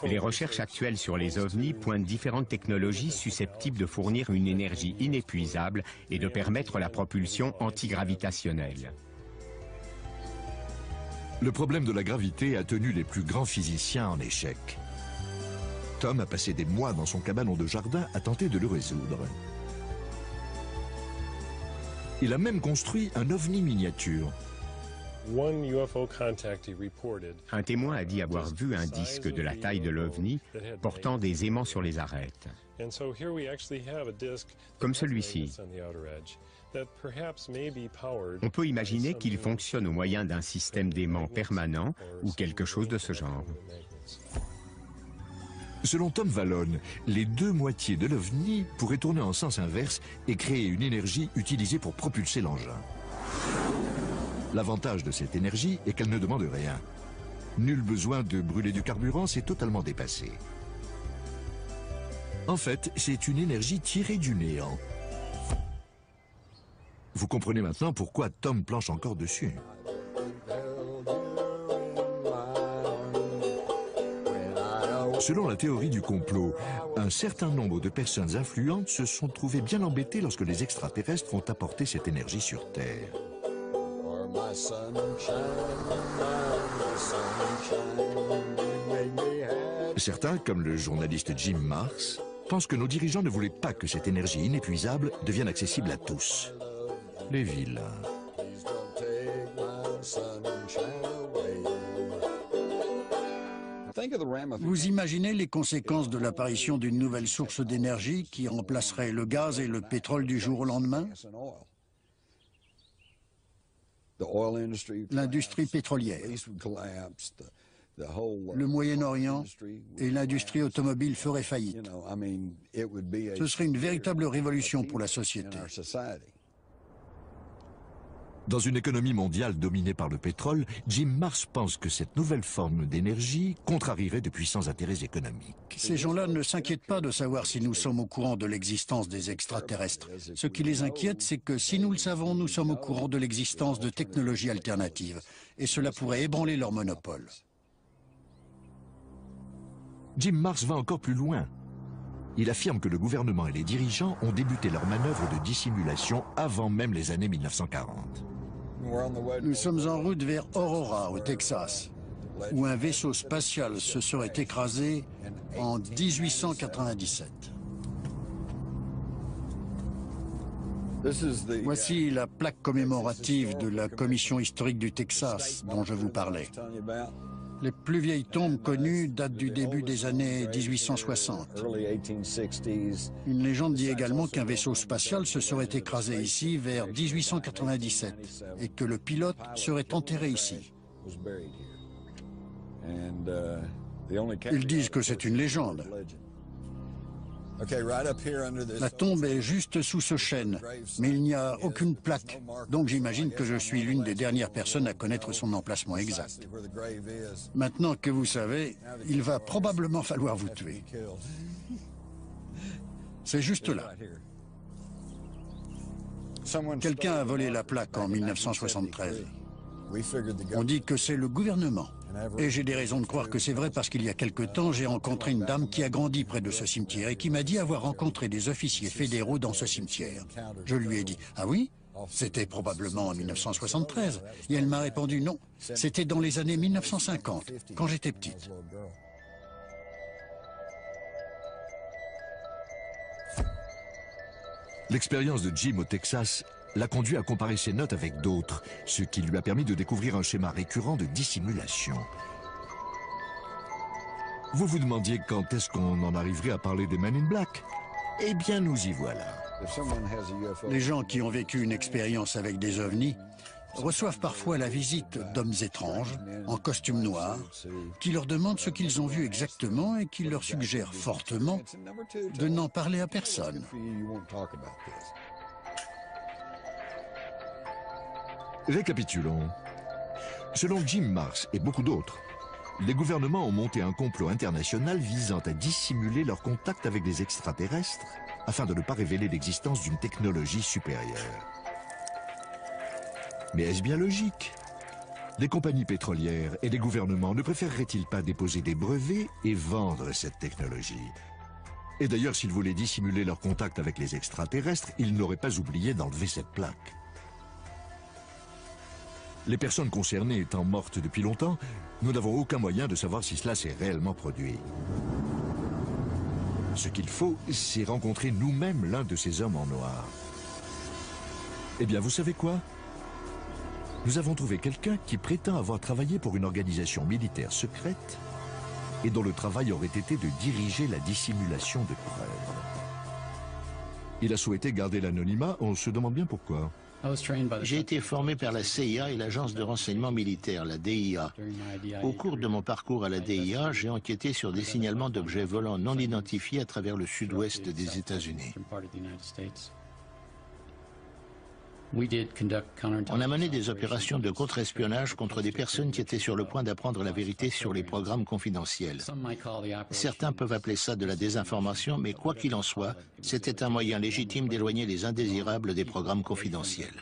Les recherches actuelles sur les ovnis pointent différentes technologies susceptibles de fournir une énergie inépuisable et de permettre la propulsion antigravitationnelle. Le problème de la gravité a tenu les plus grands physiciens en échec. Tom a passé des mois dans son cabanon de jardin à tenter de le résoudre. Il a même construit un ovni miniature. Un témoin a dit avoir vu un disque de la taille de l'OVNI portant des aimants sur les arêtes, comme celui-ci. On peut imaginer qu'il fonctionne au moyen d'un système d'aimants permanent ou quelque chose de ce genre. Selon Tom Vallone, les deux moitiés de l'OVNI pourraient tourner en sens inverse et créer une énergie utilisée pour propulser l'engin. L'avantage de cette énergie est qu'elle ne demande rien. Nul besoin de brûler du carburant, c'est totalement dépassé. En fait, c'est une énergie tirée du néant. Vous comprenez maintenant pourquoi Tom planche encore dessus. Selon la théorie du complot, un certain nombre de personnes influentes se sont trouvées bien embêtées lorsque les extraterrestres ont apporté cette énergie sur Terre. Certains, comme le journaliste Jim Marrs, pensent que nos dirigeants ne voulaient pas que cette énergie inépuisable devienne accessible à tous. Les vilains. Vous imaginez les conséquences de l'apparition d'une nouvelle source d'énergie qui remplacerait le gaz et le pétrole du jour au lendemain? L'industrie pétrolière, le Moyen-Orient et l'industrie automobile feraient faillite. Ce serait une véritable révolution pour la société. Dans une économie mondiale dominée par le pétrole, Jim Marrs pense que cette nouvelle forme d'énergie contrarierait de puissants intérêts économiques. Ces gens-là ne s'inquiètent pas de savoir si nous sommes au courant de l'existence des extraterrestres. Ce qui les inquiète, c'est que si nous le savons, nous sommes au courant de l'existence de technologies alternatives. Et cela pourrait ébranler leur monopole. Jim Marrs va encore plus loin. Il affirme que le gouvernement et les dirigeants ont débuté leur manœuvre de dissimulation avant même les années 1940. Nous sommes en route vers Aurora, au Texas, où un vaisseau spatial se serait écrasé en 1897. Voici la plaque commémorative de la Commission historique du Texas dont je vous parlais. Les plus vieilles tombes connues datent du début des années 1860. Une légende dit également qu'un vaisseau spatial se serait écrasé ici vers 1897 et que le pilote serait enterré ici. Ils disent que c'est une légende. La tombe est juste sous ce chêne, mais il n'y a aucune plaque. Donc j'imagine que je suis l'une des dernières personnes à connaître son emplacement exact. Maintenant que vous savez, il va probablement falloir vous tuer. C'est juste là. Quelqu'un a volé la plaque en 1973. On dit que c'est le gouvernement. Et j'ai des raisons de croire que c'est vrai parce qu'il y a quelque temps, j'ai rencontré une dame qui a grandi près de ce cimetière et qui m'a dit avoir rencontré des officiers fédéraux dans ce cimetière. Je lui ai dit « Ah oui ? C'était probablement en 1973. » Et elle m'a répondu « Non, c'était dans les années 1950, quand j'étais petite. » L'expérience de Jim au Texas l'a conduit à comparer ses notes avec d'autres, ce qui lui a permis de découvrir un schéma récurrent de dissimulation. Vous vous demandiez quand est-ce qu'on en arriverait à parler des Men in Black? Eh bien, nous y voilà. Les gens qui ont vécu une expérience avec des ovnis reçoivent parfois la visite d'hommes étranges, en costume noir, qui leur demandent ce qu'ils ont vu exactement et qui leur suggèrent fortement de n'en parler à personne. Récapitulons. Selon Jim Marrs et beaucoup d'autres, les gouvernements ont monté un complot international visant à dissimuler leur contact avec les extraterrestres afin de ne pas révéler l'existence d'une technologie supérieure. Mais est-ce bien logique? Les compagnies pétrolières et les gouvernements ne préféreraient-ils pas déposer des brevets et vendre cette technologie? Et d'ailleurs, s'ils voulaient dissimuler leur contact avec les extraterrestres, ils n'auraient pas oublié d'enlever cette plaque. Les personnes concernées étant mortes depuis longtemps, nous n'avons aucun moyen de savoir si cela s'est réellement produit. Ce qu'il faut, c'est rencontrer nous-mêmes l'un de ces hommes en noir. Eh bien, vous savez quoi? Nous avons trouvé quelqu'un qui prétend avoir travaillé pour une organisation militaire secrète et dont le travail aurait été de diriger la dissimulation de preuves. Il a souhaité garder l'anonymat, on se demande bien pourquoi. J'ai été formé par la CIA et l'agence de renseignement militaire, la DIA. Au cours de mon parcours à la DIA, j'ai enquêté sur des signalements d'objets volants non identifiés à travers le sud-ouest des États-Unis. On a mené des opérations de contre-espionnage contre des personnes qui étaient sur le point d'apprendre la vérité sur les programmes confidentiels. Certains peuvent appeler ça de la désinformation, mais quoi qu'il en soit, c'était un moyen légitime d'éloigner les indésirables des programmes confidentiels.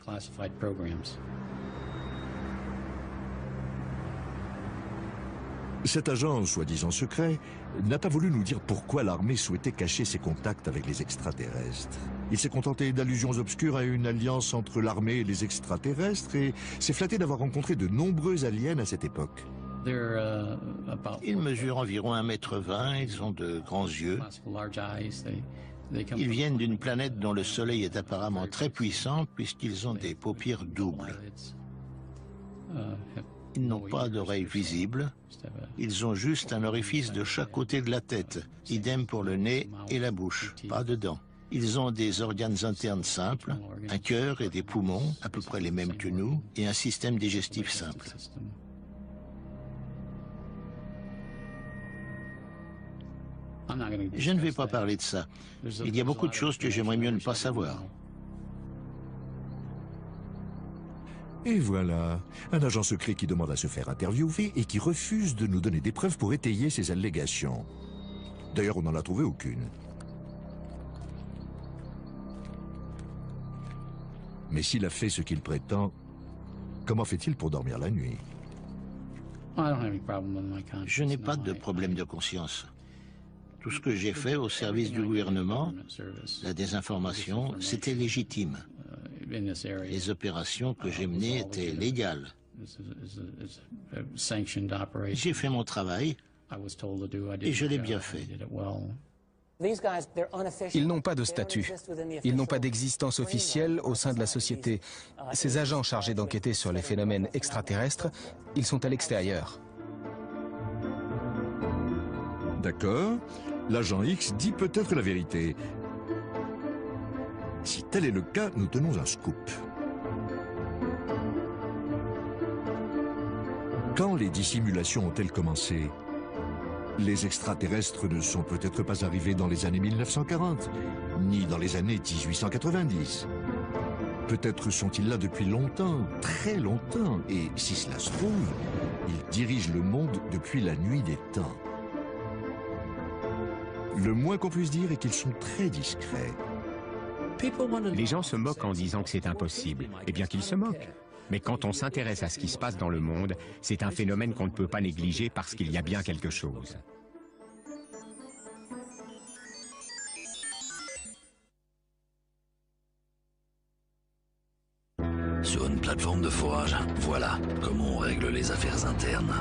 Cet agent, soi-disant secret, n'a pas voulu nous dire pourquoi l'armée souhaitait cacher ses contacts avec les extraterrestres. Il s'est contenté d'allusions obscures à une alliance entre l'armée et les extraterrestres et s'est flatté d'avoir rencontré de nombreux aliens à cette époque. Ils mesurent environ 1,20 m, ils ont de grands yeux. Ils viennent d'une planète dont le soleil est apparemment très puissant puisqu'ils ont des paupières doubles. Ils n'ont pas d'oreilles visibles, ils ont juste un orifice de chaque côté de la tête, idem pour le nez et la bouche, pas de dents. Ils ont des organes internes simples, un cœur et des poumons, à peu près les mêmes que nous, et un système digestif simple. Je ne vais pas parler de ça. Il y a beaucoup de choses que j'aimerais mieux ne pas savoir. Et voilà, un agent secret qui demande à se faire interviewer et qui refuse de nous donner des preuves pour étayer ses allégations. D'ailleurs, on n'en a trouvé aucune. Mais s'il a fait ce qu'il prétend, comment fait-il pour dormir la nuit? Je n'ai pas de problème de conscience. Tout ce que j'ai fait au service du gouvernement, la désinformation, c'était légitime. Les opérations que j'ai menées étaient légales. J'ai fait mon travail et je l'ai bien fait. Ils n'ont pas de statut. Ils n'ont pas d'existence officielle au sein de la société. Ces agents chargés d'enquêter sur les phénomènes extraterrestres, ils sont à l'extérieur. D'accord, l'agent X dit peut-être la vérité. Si tel est le cas, nous tenons un scoop. Quand les dissimulations ont-elles commencé? Les extraterrestres ne sont peut-être pas arrivés dans les années 1940, ni dans les années 1890. Peut-être sont-ils là depuis longtemps, très longtemps, et si cela se trouve, ils dirigent le monde depuis la nuit des temps. Le moins qu'on puisse dire est qu'ils sont très discrets. Les gens se moquent en disant que c'est impossible, et bien qu'ils se moquent. Mais quand on s'intéresse à ce qui se passe dans le monde, c'est un phénomène qu'on ne peut pas négliger parce qu'il y a bien quelque chose. Sur une plateforme de forage, voilà comment on règle les affaires internes.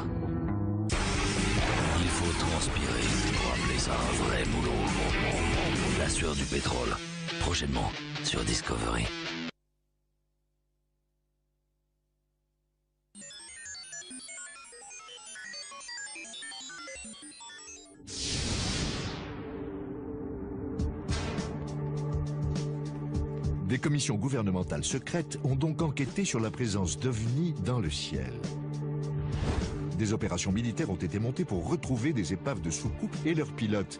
Il faut transpirer pour appeler ça un vrai boulot. La sueur du pétrole, prochainement sur Discovery. Des commissions gouvernementales secrètes ont donc enquêté sur la présence d'OVNI dans le ciel. Des opérations militaires ont été montées pour retrouver des épaves de soucoupes et leurs pilotes.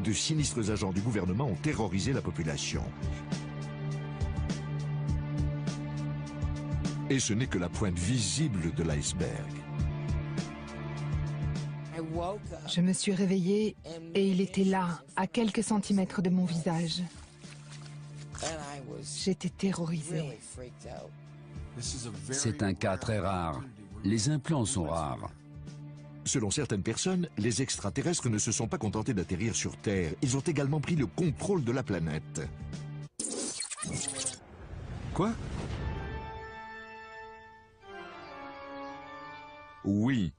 De sinistres agents du gouvernement ont terrorisé la population. Et ce n'est que la pointe visible de l'iceberg. Je me suis réveillée et il était là, à quelques centimètres de mon visage. J'étais terrorisée. C'est un cas très rare. Les implants sont rares. Selon certaines personnes, les extraterrestres ne se sont pas contentés d'atterrir sur Terre. Ils ont également pris le contrôle de la planète. Quoi? Oui.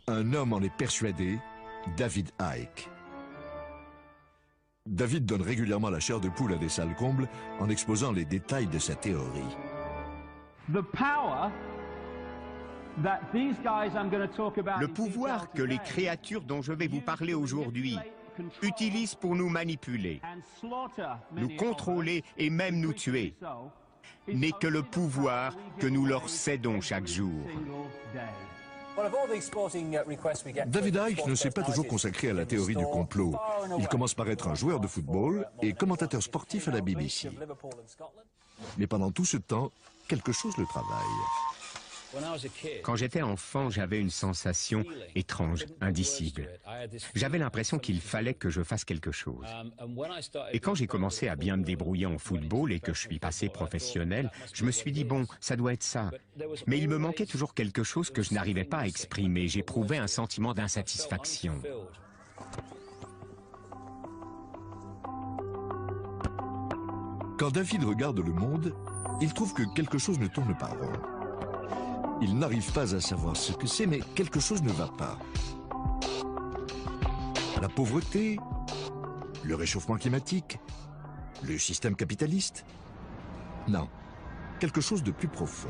Un homme en est persuadé, David Icke. David donne régulièrement la chair de poule à des salles combles en exposant les détails de sa théorie. Le pouvoir que les créatures dont je vais vous parler aujourd'hui utilisent pour nous manipuler, nous contrôler et même nous tuer, n'est que le pouvoir que nous leur cédons chaque jour. David Icke ne s'est pas toujours consacré à la théorie du complot. Il commence par être un joueur de football et commentateur sportif à la BBC. Mais pendant tout ce temps, quelque chose le travaille. Quand j'étais enfant, j'avais une sensation étrange, indicible. J'avais l'impression qu'il fallait que je fasse quelque chose. Et quand j'ai commencé à bien me débrouiller en football et que je suis passé professionnel, je me suis dit, bon, ça doit être ça. Mais il me manquait toujours quelque chose que je n'arrivais pas à exprimer. J'éprouvais un sentiment d'insatisfaction. Quand David regarde le monde, il trouve que quelque chose ne tourne pas rond. Il n'arrive pas à savoir ce que c'est, mais quelque chose ne va pas. La pauvreté, le réchauffement climatique, le système capitaliste? Non, quelque chose de plus profond.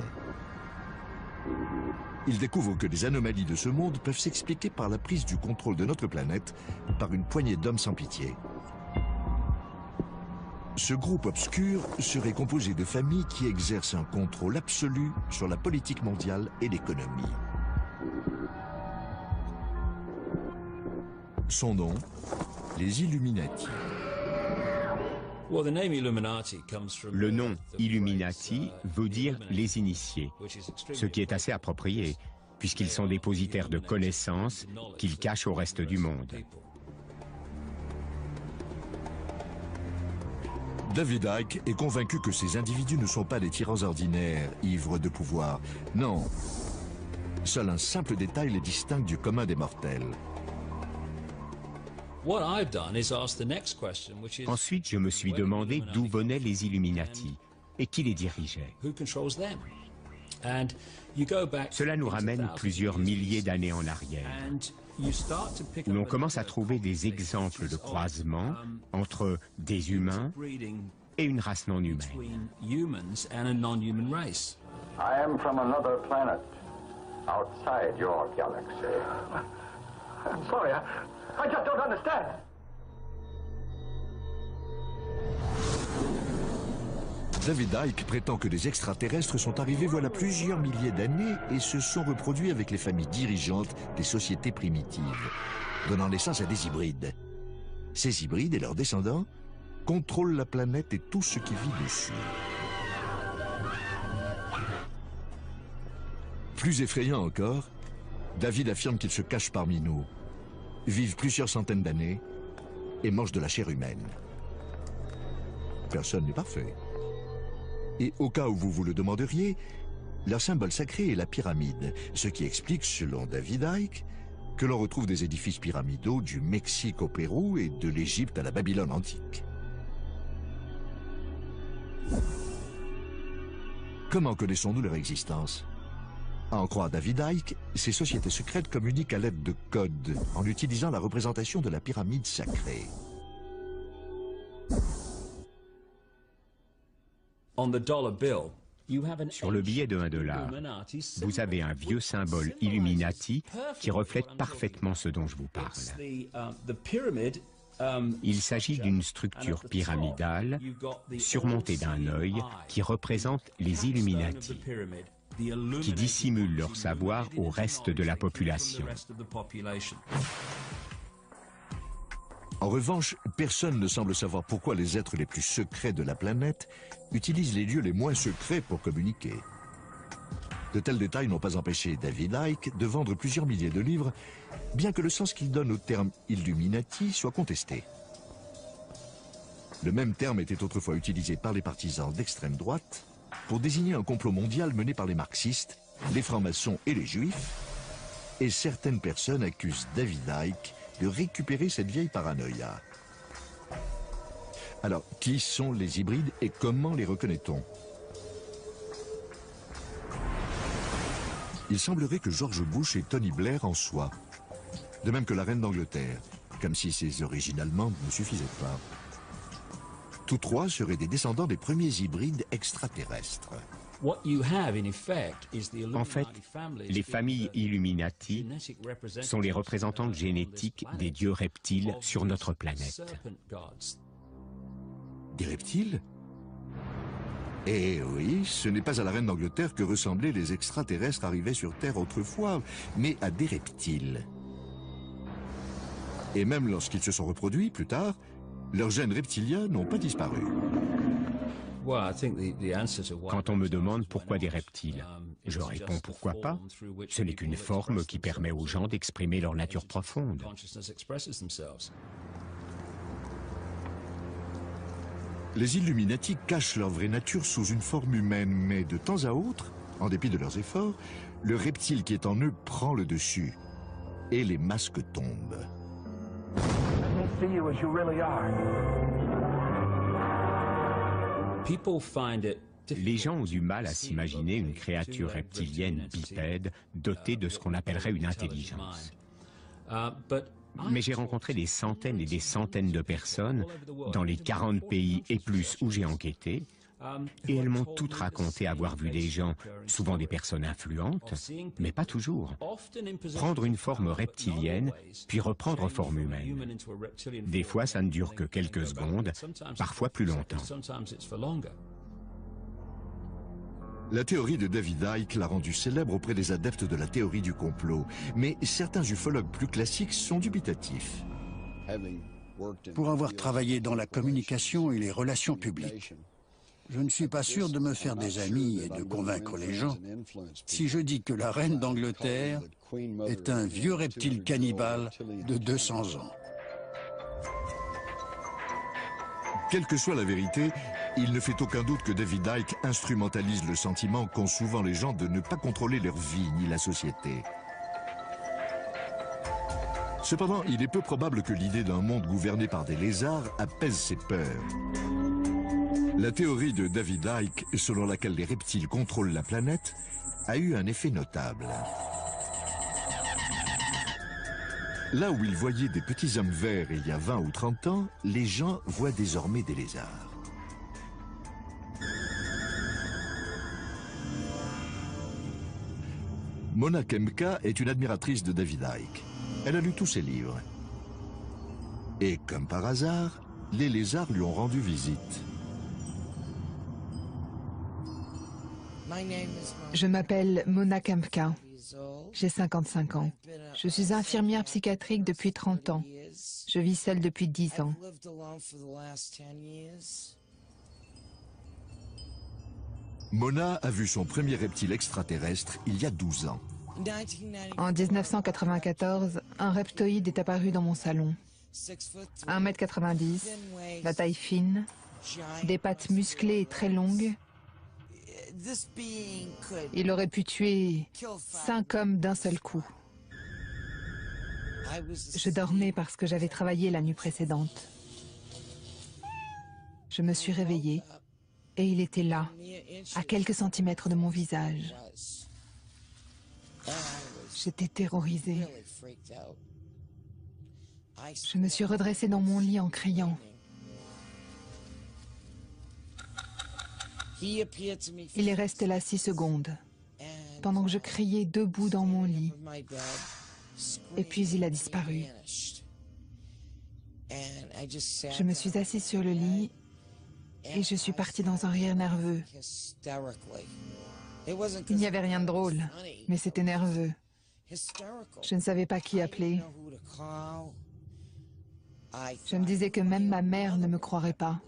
Il découvre que les anomalies de ce monde peuvent s'expliquer par la prise du contrôle de notre planète par une poignée d'hommes sans pitié. Ce groupe obscur serait composé de familles qui exercent un contrôle absolu sur la politique mondiale et l'économie. Son nom, les Illuminati. Le nom Illuminati veut dire les initiés, ce qui est assez approprié, puisqu'ils sont dépositaires de connaissances qu'ils cachent au reste du monde. David Icke est convaincu que ces individus ne sont pas des tyrans ordinaires, ivres de pouvoir. Non. Seul un simple détail les distingue du commun des mortels. Ensuite, je me suis demandé d'où venaient les Illuminati et qui les dirigeait. Cela nous ramène plusieurs milliers d'années en arrière, où l'on commence à trouver des exemples de croisements entre des humains et une race non humaine. I am from another planet, outside your galaxy. I'm sorry, I just don't understand. David Icke prétend que des extraterrestres sont arrivés voilà plusieurs milliers d'années et se sont reproduits avec les familles dirigeantes des sociétés primitives, donnant naissance à des hybrides. Ces hybrides et leurs descendants contrôlent la planète et tout ce qui vit dessus. Plus effrayant encore, David affirme qu'ils se cachent parmi nous, vivent plusieurs centaines d'années et mangent de la chair humaine. Personne n'est parfait. Et au cas où vous vous le demanderiez, leur symbole sacré est la pyramide, ce qui explique, selon David Icke, que l'on retrouve des édifices pyramidaux du Mexique au Pérou et de l'Égypte à la Babylone antique. Comment connaissons-nous leur existence? À en croire David Icke, ces sociétés secrètes communiquent à l'aide de codes, en utilisant la représentation de la pyramide sacrée. Sur le billet de $1, vous avez un vieux symbole Illuminati qui reflète parfaitement ce dont je vous parle. Il s'agit d'une structure pyramidale surmontée d'un œil qui représente les Illuminati, qui dissimulent leur savoir au reste de la population. En revanche, personne ne semble savoir pourquoi les êtres les plus secrets de la planète utilisent les lieux les moins secrets pour communiquer. De tels détails n'ont pas empêché David Icke de vendre plusieurs milliers de livres, bien que le sens qu'il donne au terme Illuminati soit contesté. Le même terme était autrefois utilisé par les partisans d'extrême droite pour désigner un complot mondial mené par les marxistes, les francs-maçons et les juifs, et certaines personnes accusent David Icke de récupérer cette vieille paranoïa. Alors, qui sont les hybrides et comment les reconnaît-on? Il semblerait que George Bush et Tony Blair en soient, de même que la reine d'Angleterre, comme si ses origines allemandes ne suffisaient pas. Tous trois seraient des descendants des premiers hybrides extraterrestres. En fait, les familles Illuminati sont les représentantes génétiques des dieux reptiles sur notre planète. Des reptiles? Eh oui, ce n'est pas à la reine d'Angleterre que ressemblaient les extraterrestres arrivés sur Terre autrefois, mais à des reptiles. Et même lorsqu'ils se sont reproduits plus tard, leurs gènes reptiliens n'ont pas disparu. Quand on me demande pourquoi des reptiles, je réponds pourquoi pas. Ce n'est qu'une forme qui permet aux gens d'exprimer leur nature profonde. Les Illuminati cachent leur vraie nature sous une forme humaine, mais de temps à autre, en dépit de leurs efforts, le reptile qui est en eux prend le dessus et les masques tombent. Les gens ont du mal à s'imaginer une créature reptilienne bipède dotée de ce qu'on appellerait une intelligence. Mais j'ai rencontré des centaines et des centaines de personnes dans les 40 pays et plus où j'ai enquêté, et elles m'ont toutes raconté avoir vu des gens, souvent des personnes influentes, mais pas toujours, prendre une forme reptilienne, puis reprendre forme humaine. Des fois, ça ne dure que quelques secondes, parfois plus longtemps. La théorie de David Icke l'a rendu célèbre auprès des adeptes de la théorie du complot, mais certains ufologues plus classiques sont dubitatifs. Pour avoir travaillé dans la communication et les relations publiques, je ne suis pas sûr de me faire des amis et de convaincre les gens si je dis que la reine d'Angleterre est un vieux reptile cannibale de 200 ans. Quelle que soit la vérité, il ne fait aucun doute que David Icke instrumentalise le sentiment qu'ont souvent les gens de ne pas contrôler leur vie ni la société. Cependant, il est peu probable que l'idée d'un monde gouverné par des lézards apaise ses peurs. La théorie de David Icke, selon laquelle les reptiles contrôlent la planète, a eu un effet notable. Là où ils voyaient des petits hommes verts il y a 20 ou 30 ans, les gens voient désormais des lézards. Mona Kempka est une admiratrice de David Icke. Elle a lu tous ses livres. Et comme par hasard, les lézards lui ont rendu visite. Je m'appelle Mona Kempka. J'ai 55 ans. Je suis infirmière psychiatrique depuis 30 ans. Je vis seule depuis 10 ans. Mona a vu son premier reptile extraterrestre il y a 12 ans. En 1994, un reptoïde est apparu dans mon salon. 1,90 m, la taille fine, des pattes musclées et très longues. Il aurait pu tuer 5 hommes d'un seul coup. Je dormais parce que j'avais travaillé la nuit précédente. Je me suis réveillée et il était là, à quelques centimètres de mon visage. J'étais terrorisée. Je me suis redressée dans mon lit en criant. Il est resté là 6 secondes, pendant que je criais debout dans mon lit. Et puis il a disparu. Je me suis assise sur le lit et je suis partie dans un rire nerveux. Il n'y avait rien de drôle, mais c'était nerveux. Je ne savais pas qui appeler. Je me disais que même ma mère ne me croirait pas.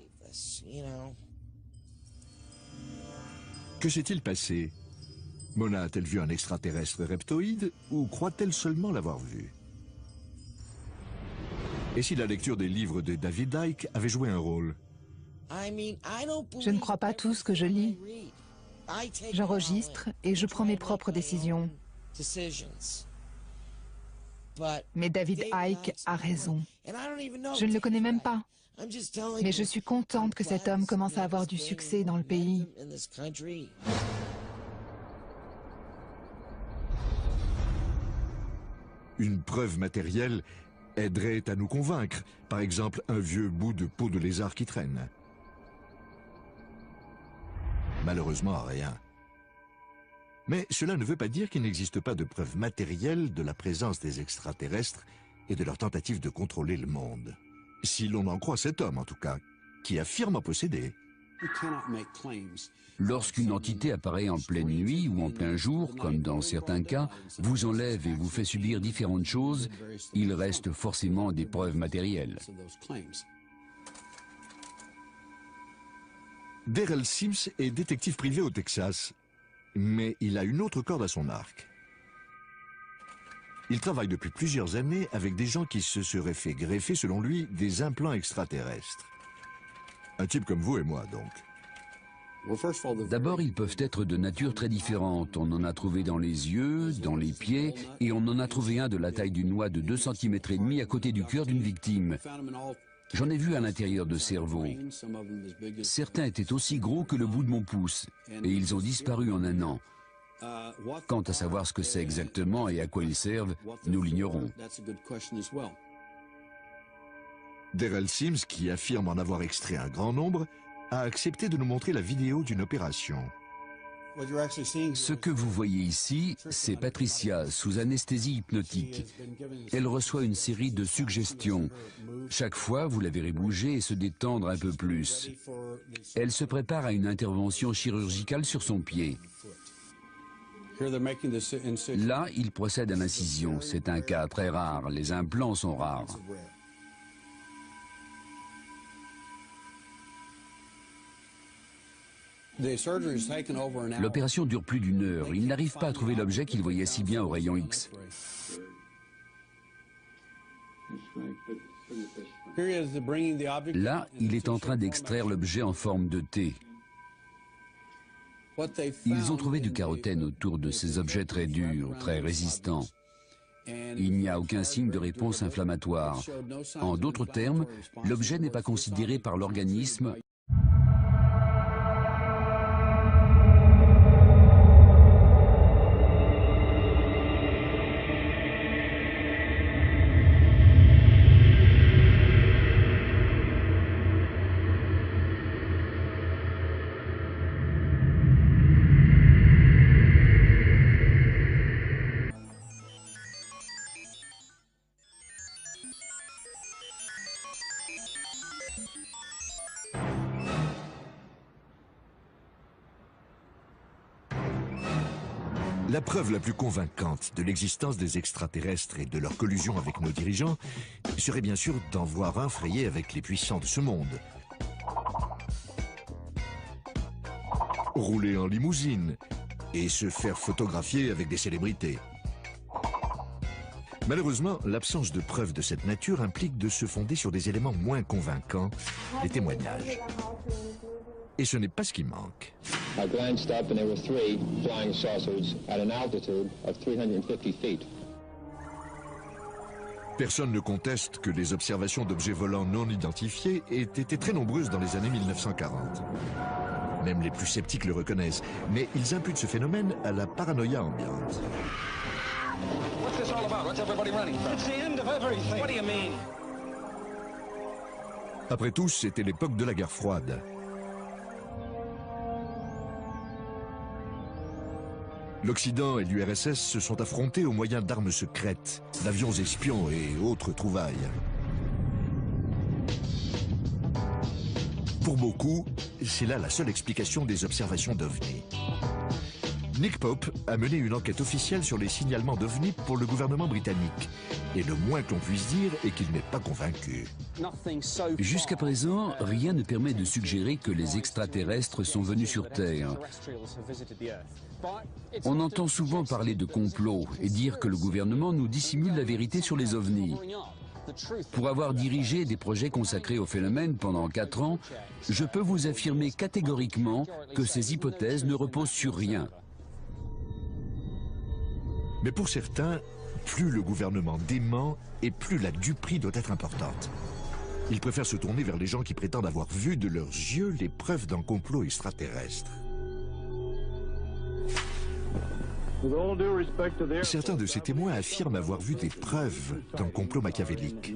Que s'est-il passé? Mona a-t-elle vu un extraterrestre reptoïde ou croit-elle seulement l'avoir vu? Et si la lecture des livres de David Icke avait joué un rôle? Je ne crois pas tout ce que je lis. J'enregistre et je prends mes propres décisions. Mais David Icke a raison. Je ne le connais même pas. Mais je suis contente que cet homme commence à avoir du succès dans le pays. Une preuve matérielle aiderait à nous convaincre. Par exemple, un vieux bout de peau de lézard qui traîne. Malheureusement, rien. Mais cela ne veut pas dire qu'il n'existe pas de preuves matérielles de la présence des extraterrestres et de leur tentative de contrôler le monde. Si l'on en croit cet homme, en tout cas, qui affirme en posséder. Lorsqu'une entité apparaît en pleine nuit ou en plein jour, comme dans certains cas, vous enlève et vous fait subir différentes choses, il reste forcément des preuves matérielles. Daryl Sims est détective privé au Texas, mais il a une autre corde à son arc. Il travaille depuis plusieurs années avec des gens qui se seraient fait greffer, selon lui, des implants extraterrestres. Un type comme vous et moi, donc. D'abord, ils peuvent être de nature très différente. On en a trouvé dans les yeux, dans les pieds, et on en a trouvé un de la taille d'une noix de 2,5 cm à côté du cœur d'une victime. J'en ai vu à l'intérieur de cerveaux. Certains étaient aussi gros que le bout de mon pouce, et ils ont disparu en un an. Quant à savoir ce que c'est exactement et à quoi ils servent, nous l'ignorons. Daryl Sims, qui affirme en avoir extrait un grand nombre, a accepté de nous montrer la vidéo d'une opération. Ce que vous voyez ici, c'est Patricia sous anesthésie hypnotique. Elle reçoit une série de suggestions. Chaque fois, vous la verrez bouger et se détendre un peu plus. Elle se prépare à une intervention chirurgicale sur son pied. Là, il procède à l'incision. C'est un cas très rare. Les implants sont rares. L'opération dure plus d'1 heure. Il n'arrive pas à trouver l'objet qu'il voyait si bien au rayon X. Là, il est en train d'extraire l'objet en forme de T. Ils ont trouvé du carotène autour de ces objets très durs, très résistants. Il n'y a aucun signe de réponse inflammatoire. En d'autres termes, l'objet n'est pas considéré par l'organisme La preuve la plus convaincante de l'existence des extraterrestres et de leur collusion avec nos dirigeants serait bien sûr d'en voir un frayer avec les puissants de ce monde. Rouler en limousine et se faire photographier avec des célébrités. Malheureusement, l'absence de preuves de cette nature implique de se fonder sur des éléments moins convaincants, les témoignages. Et ce n'est pas ce qui manque. I glanced up and there were 3 flying saucers at an altitude of 350 feet. Personne ne conteste que les observations d'objets volants non identifiés aient été très nombreuses dans les années 1940. Même les plus sceptiques le reconnaissent, mais ils imputent ce phénomène à la paranoïa ambiante. What's this all about? What's everybody running from? It's the end of everything. What do you mean? Après tout, c'était l'époque de la guerre froide. L'Occident et l'URSS se sont affrontés au moyen d'armes secrètes, d'avions espions et autres trouvailles. Pour beaucoup, c'est là la seule explication des observations d'OVNI. Nick Pope a mené une enquête officielle sur les signalements d'OVNI pour le gouvernement britannique. Et le moins que l'on puisse dire est qu'il n'est pas convaincu. Jusqu'à présent, rien ne permet de suggérer que les extraterrestres sont venus sur Terre. On entend souvent parler de complot et dire que le gouvernement nous dissimule la vérité sur les ovnis. Pour avoir dirigé des projets consacrés au phénomène pendant 4 ans, je peux vous affirmer catégoriquement que ces hypothèses ne reposent sur rien. Mais pour certains, plus le gouvernement dément et plus la duperie doit être importante. Ils préfèrent se tourner vers les gens qui prétendent avoir vu de leurs yeux les preuves d'un complot extraterrestre. Certains de ces témoins affirment avoir vu des preuves d'un complot machiavélique.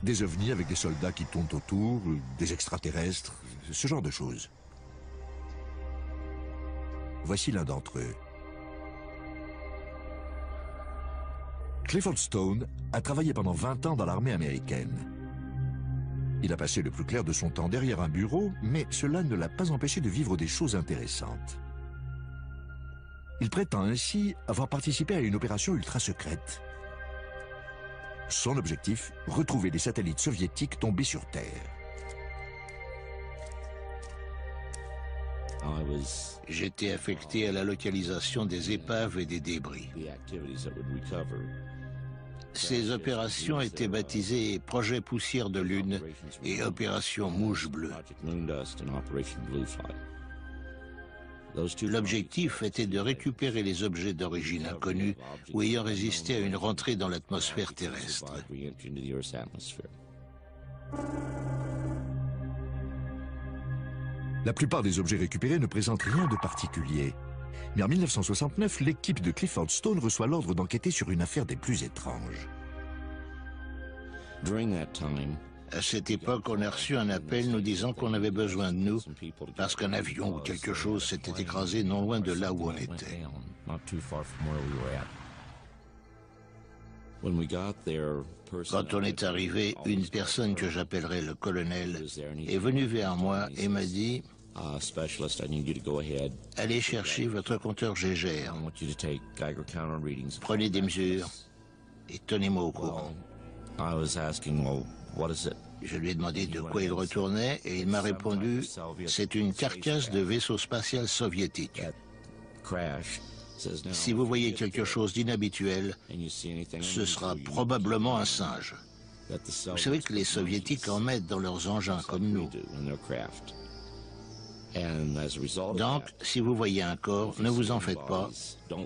Des ovnis avec des soldats qui tournent autour, des extraterrestres, ce genre de choses. Voici l'un d'entre eux. Clifford Stone a travaillé pendant 20 ans dans l'armée américaine. Il a passé le plus clair de son temps derrière un bureau, mais cela ne l'a pas empêché de vivre des choses intéressantes. Il prétend ainsi avoir participé à une opération ultra secrète. Son objectif, retrouver des satellites soviétiques tombés sur Terre. J'étais affecté à la localisation des épaves et des débris. Ces opérations étaient baptisées Projet Poussière de Lune et Opération Mouche Bleue. L'objectif était de récupérer les objets d'origine inconnue ou ayant résisté à une rentrée dans l'atmosphère terrestre. La plupart des objets récupérés ne présentent rien de particulier. Mais en 1969, l'équipe de Clifford Stone reçoit l'ordre d'enquêter sur une affaire des plus étranges. À cette époque, on a reçu un appel nous disant qu'on avait besoin de nous parce qu'un avion ou quelque chose s'était écrasé non loin de là où on était. Quand on est arrivé, une personne que j'appellerai le colonel est venue vers moi et m'a dit « Allez chercher votre compteur Geiger. Prenez des mesures et tenez-moi au courant. » Je lui ai demandé de quoi il retournait et il m'a répondu « C'est une carcasse de vaisseau spatial soviétique. Si vous voyez quelque chose d'inhabituel, ce sera probablement un singe. Vous savez que les soviétiques en mettent dans leurs engins comme nous. Donc, si vous voyez un corps, ne vous en faites pas,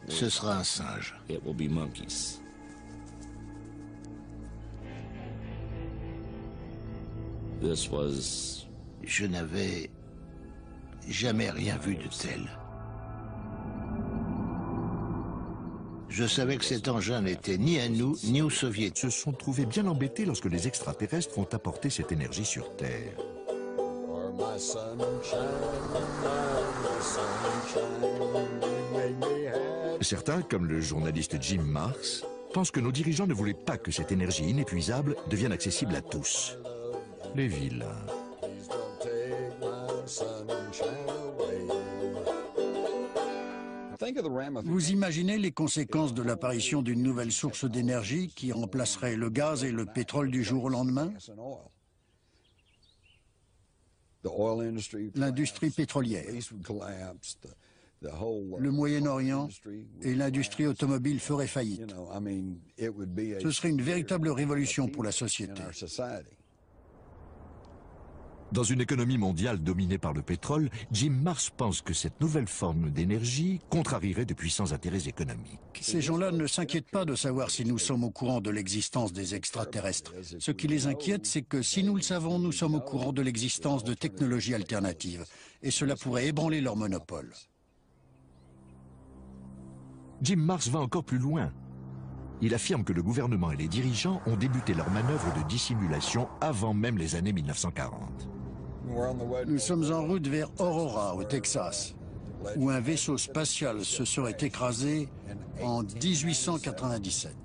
ce sera un singe. » Je n'avais jamais rien vu de tel. Je savais que cet engin n'était ni à nous, ni aux soviétiques. Se sont trouvés bien embêtés lorsque les extraterrestres vont apporter cette énergie sur Terre. Certains, comme le journaliste Jim Marks, pensent que nos dirigeants ne voulaient pas que cette énergie inépuisable devienne accessible à tous. Les vilains. Vous imaginez les conséquences de l'apparition d'une nouvelle source d'énergie qui remplacerait le gaz et le pétrole du jour au lendemain? L'industrie pétrolière, le Moyen-Orient et l'industrie automobile feraient faillite. Ce serait une véritable révolution pour la société. Dans une économie mondiale dominée par le pétrole, Jim Marrs pense que cette nouvelle forme d'énergie contrarierait de puissants intérêts économiques. Ces gens-là ne s'inquiètent pas de savoir si nous sommes au courant de l'existence des extraterrestres. Ce qui les inquiète, c'est que si nous le savons, nous sommes au courant de l'existence de technologies alternatives. Et cela pourrait ébranler leur monopole. Jim Marrs va encore plus loin. Il affirme que le gouvernement et les dirigeants ont débuté leurs manœuvres de dissimulation avant même les années 1940. Nous sommes en route vers Aurora, au Texas, où un vaisseau spatial se serait écrasé en 1897.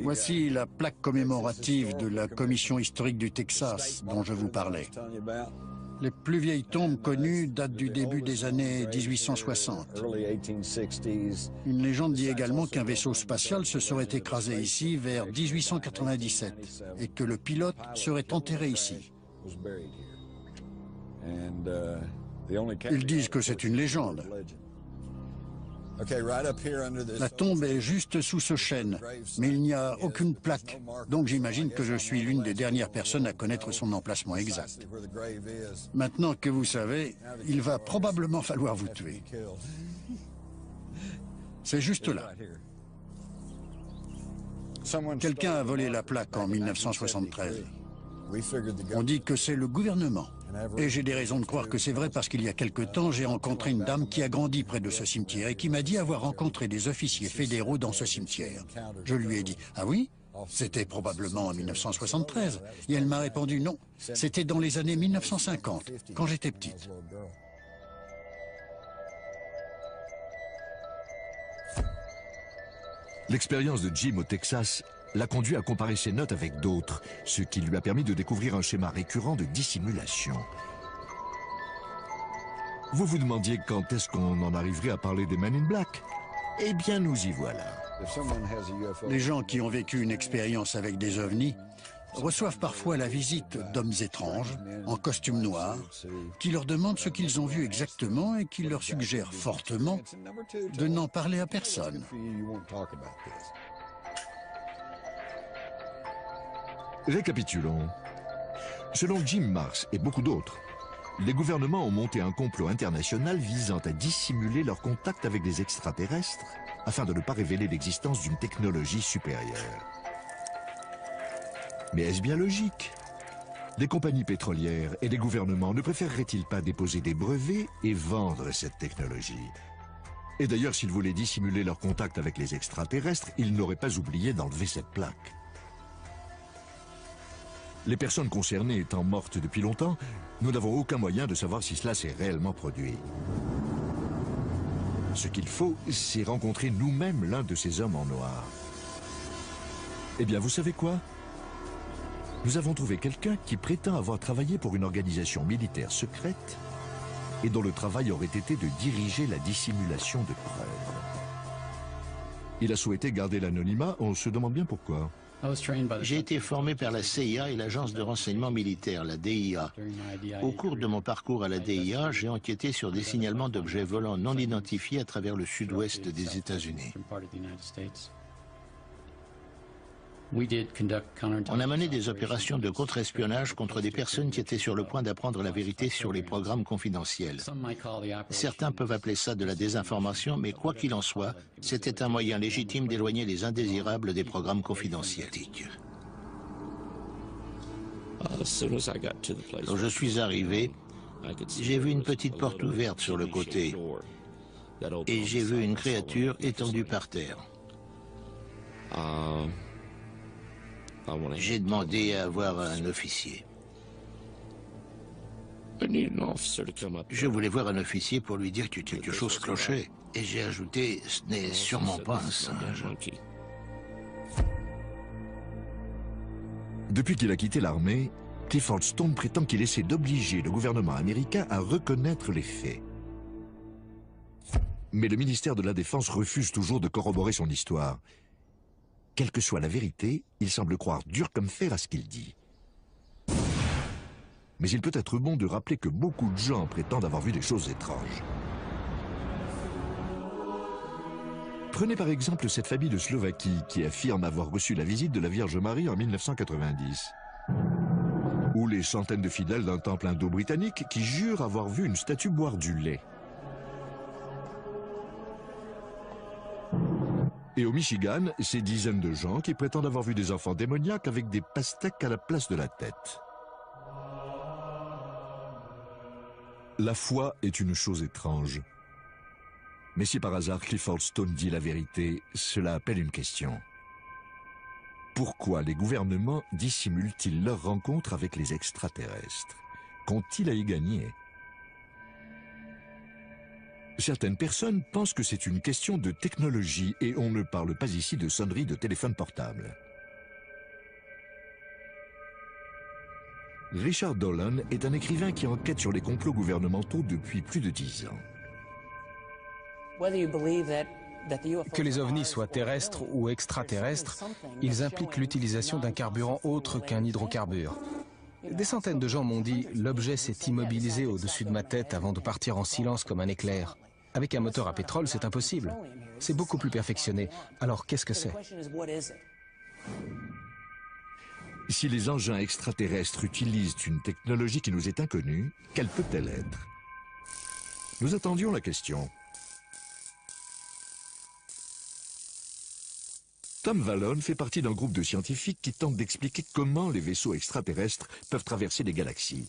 Voici la plaque commémorative de la Commission historique du Texas dont je vous parlais. Les plus vieilles tombes connues datent du début des années 1860. Une légende dit également qu'un vaisseau spatial se serait écrasé ici vers 1897 et que le pilote serait enterré ici. Ils disent que c'est une légende. La tombe est juste sous ce chêne, mais il n'y a aucune plaque. Donc j'imagine que je suis l'une des dernières personnes à connaître son emplacement exact. Maintenant que vous savez, il va probablement falloir vous tuer. C'est juste là. Quelqu'un a volé la plaque en 1973. On dit que c'est le gouvernement. Et j'ai des raisons de croire que c'est vrai parce qu'il y a quelque temps, j'ai rencontré une dame qui a grandi près de ce cimetière et qui m'a dit avoir rencontré des officiers fédéraux dans ce cimetière. Je lui ai dit « Ah oui ? C'était probablement en 1973. » Et elle m'a répondu « Non, c'était dans les années 1950, quand j'étais petite. » L'expérience de Jim au Texas l'a conduit à comparer ses notes avec d'autres, ce qui lui a permis de découvrir un schéma récurrent de dissimulation. Vous vous demandiez quand est-ce qu'on en arriverait à parler des Men in Black? Eh bien, nous y voilà. Les gens qui ont vécu une expérience avec des ovnis reçoivent parfois la visite d'hommes étranges, en costume noir, qui leur demandent ce qu'ils ont vu exactement et qui leur suggèrent fortement de n'en parler à personne. Récapitulons. Selon Jim Marrs et beaucoup d'autres, les gouvernements ont monté un complot international visant à dissimuler leurs contacts avec des extraterrestres afin de ne pas révéler l'existence d'une technologie supérieure. Mais est-ce bien logique? Les compagnies pétrolières et les gouvernements ne préféreraient-ils pas déposer des brevets et vendre cette technologie? Et d'ailleurs, s'ils voulaient dissimuler leurs contacts avec les extraterrestres, ils n'auraient pas oublié d'enlever cette plaque. Les personnes concernées étant mortes depuis longtemps, nous n'avons aucun moyen de savoir si cela s'est réellement produit. Ce qu'il faut, c'est rencontrer nous-mêmes l'un de ces hommes en noir. Eh bien, vous savez quoi? Nous avons trouvé quelqu'un qui prétend avoir travaillé pour une organisation militaire secrète et dont le travail aurait été de diriger la dissimulation de preuves. Il a souhaité garder l'anonymat, on se demande bien pourquoi. J'ai été formé par la CIA et l'agence de renseignement militaire, la DIA. Au cours de mon parcours à la DIA, j'ai enquêté sur des signalements d'objets volants non identifiés à travers le sud-ouest des États-Unis. On a mené des opérations de contre-espionnage contre des personnes qui étaient sur le point d'apprendre la vérité sur les programmes confidentiels. Certains peuvent appeler ça de la désinformation, mais quoi qu'il en soit, c'était un moyen légitime d'éloigner les indésirables des programmes confidentiels. Quand je suis arrivé, j'ai vu une petite porte ouverte sur le côté et j'ai vu une créature étendue par terre. J'ai demandé à avoir un officier. Je voulais voir un officier pour lui dire que quelque chose clochait. Et j'ai ajouté, ce n'est sûrement pas un singe. Depuis qu'il a quitté l'armée, Clifford Stone prétend qu'il essaie d'obliger le gouvernement américain à reconnaître les faits. Mais le ministère de la Défense refuse toujours de corroborer son histoire. Quelle que soit la vérité, il semble croire dur comme fer à ce qu'il dit. Mais il peut être bon de rappeler que beaucoup de gens prétendent avoir vu des choses étranges. Prenez par exemple cette famille de Slovaquie qui affirme avoir reçu la visite de la Vierge Marie en 1990. Ou les centaines de fidèles d'un temple indo-britannique qui jurent avoir vu une statue boire du lait. Et au Michigan, ces dizaines de gens qui prétendent avoir vu des enfants démoniaques avec des pastèques à la place de la tête. La foi est une chose étrange. Mais si par hasard Clifford Stone dit la vérité, cela appelle une question. Pourquoi les gouvernements dissimulent-ils leur rencontre avec les extraterrestres? Qu'ont-ils à y gagner? Certaines personnes pensent que c'est une question de technologie et on ne parle pas ici de sonnerie de téléphone portable. Richard Dolan est un écrivain qui enquête sur les complots gouvernementaux depuis plus de 10 ans. Que les ovnis soient terrestres ou extraterrestres, ils impliquent l'utilisation d'un carburant autre qu'un hydrocarbure. Des centaines de gens m'ont dit « l'objet s'est immobilisé au-dessus de ma tête avant de partir en silence comme un éclair ». Avec un moteur à pétrole, c'est impossible. C'est beaucoup plus perfectionné. Alors qu'est-ce que c'est? Si les engins extraterrestres utilisent une technologie qui nous est inconnue, quelle peut-elle être? Nous attendions la question. Tom Vallone fait partie d'un groupe de scientifiques qui tentent d'expliquer comment les vaisseaux extraterrestres peuvent traverser les galaxies.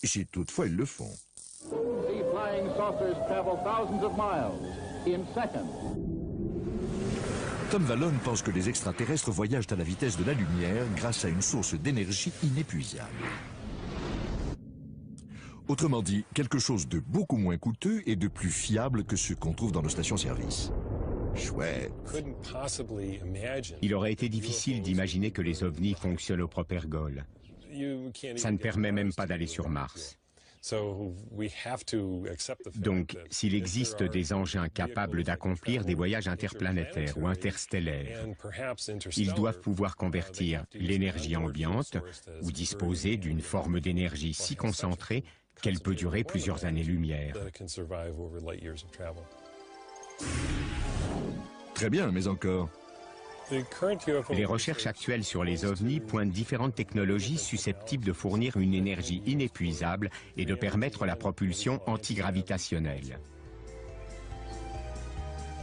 Si toutefois ils le font. The flying saucers travel thousands of miles in seconds. Tom Vallone pense que les extraterrestres voyagent à la vitesse de la lumière grâce à une source d'énergie inépuisable. Autrement dit, quelque chose de beaucoup moins coûteux et de plus fiable que ce qu'on trouve dans nos stations-service. Chouette. Il aurait été difficile d'imaginer que les ovnis fonctionnent au propergol. Ça ne permet même pas d'aller sur Mars. Donc, s'il existe des engins capables d'accomplir des voyages interplanétaires ou interstellaires, ils doivent pouvoir convertir l'énergie ambiante ou disposer d'une forme d'énergie si concentrée qu'elle peut durer plusieurs années-lumière. Très bien, mais encore. Les recherches actuelles sur les ovnis pointent différentes technologies susceptibles de fournir une énergie inépuisable et de permettre la propulsion antigravitationnelle.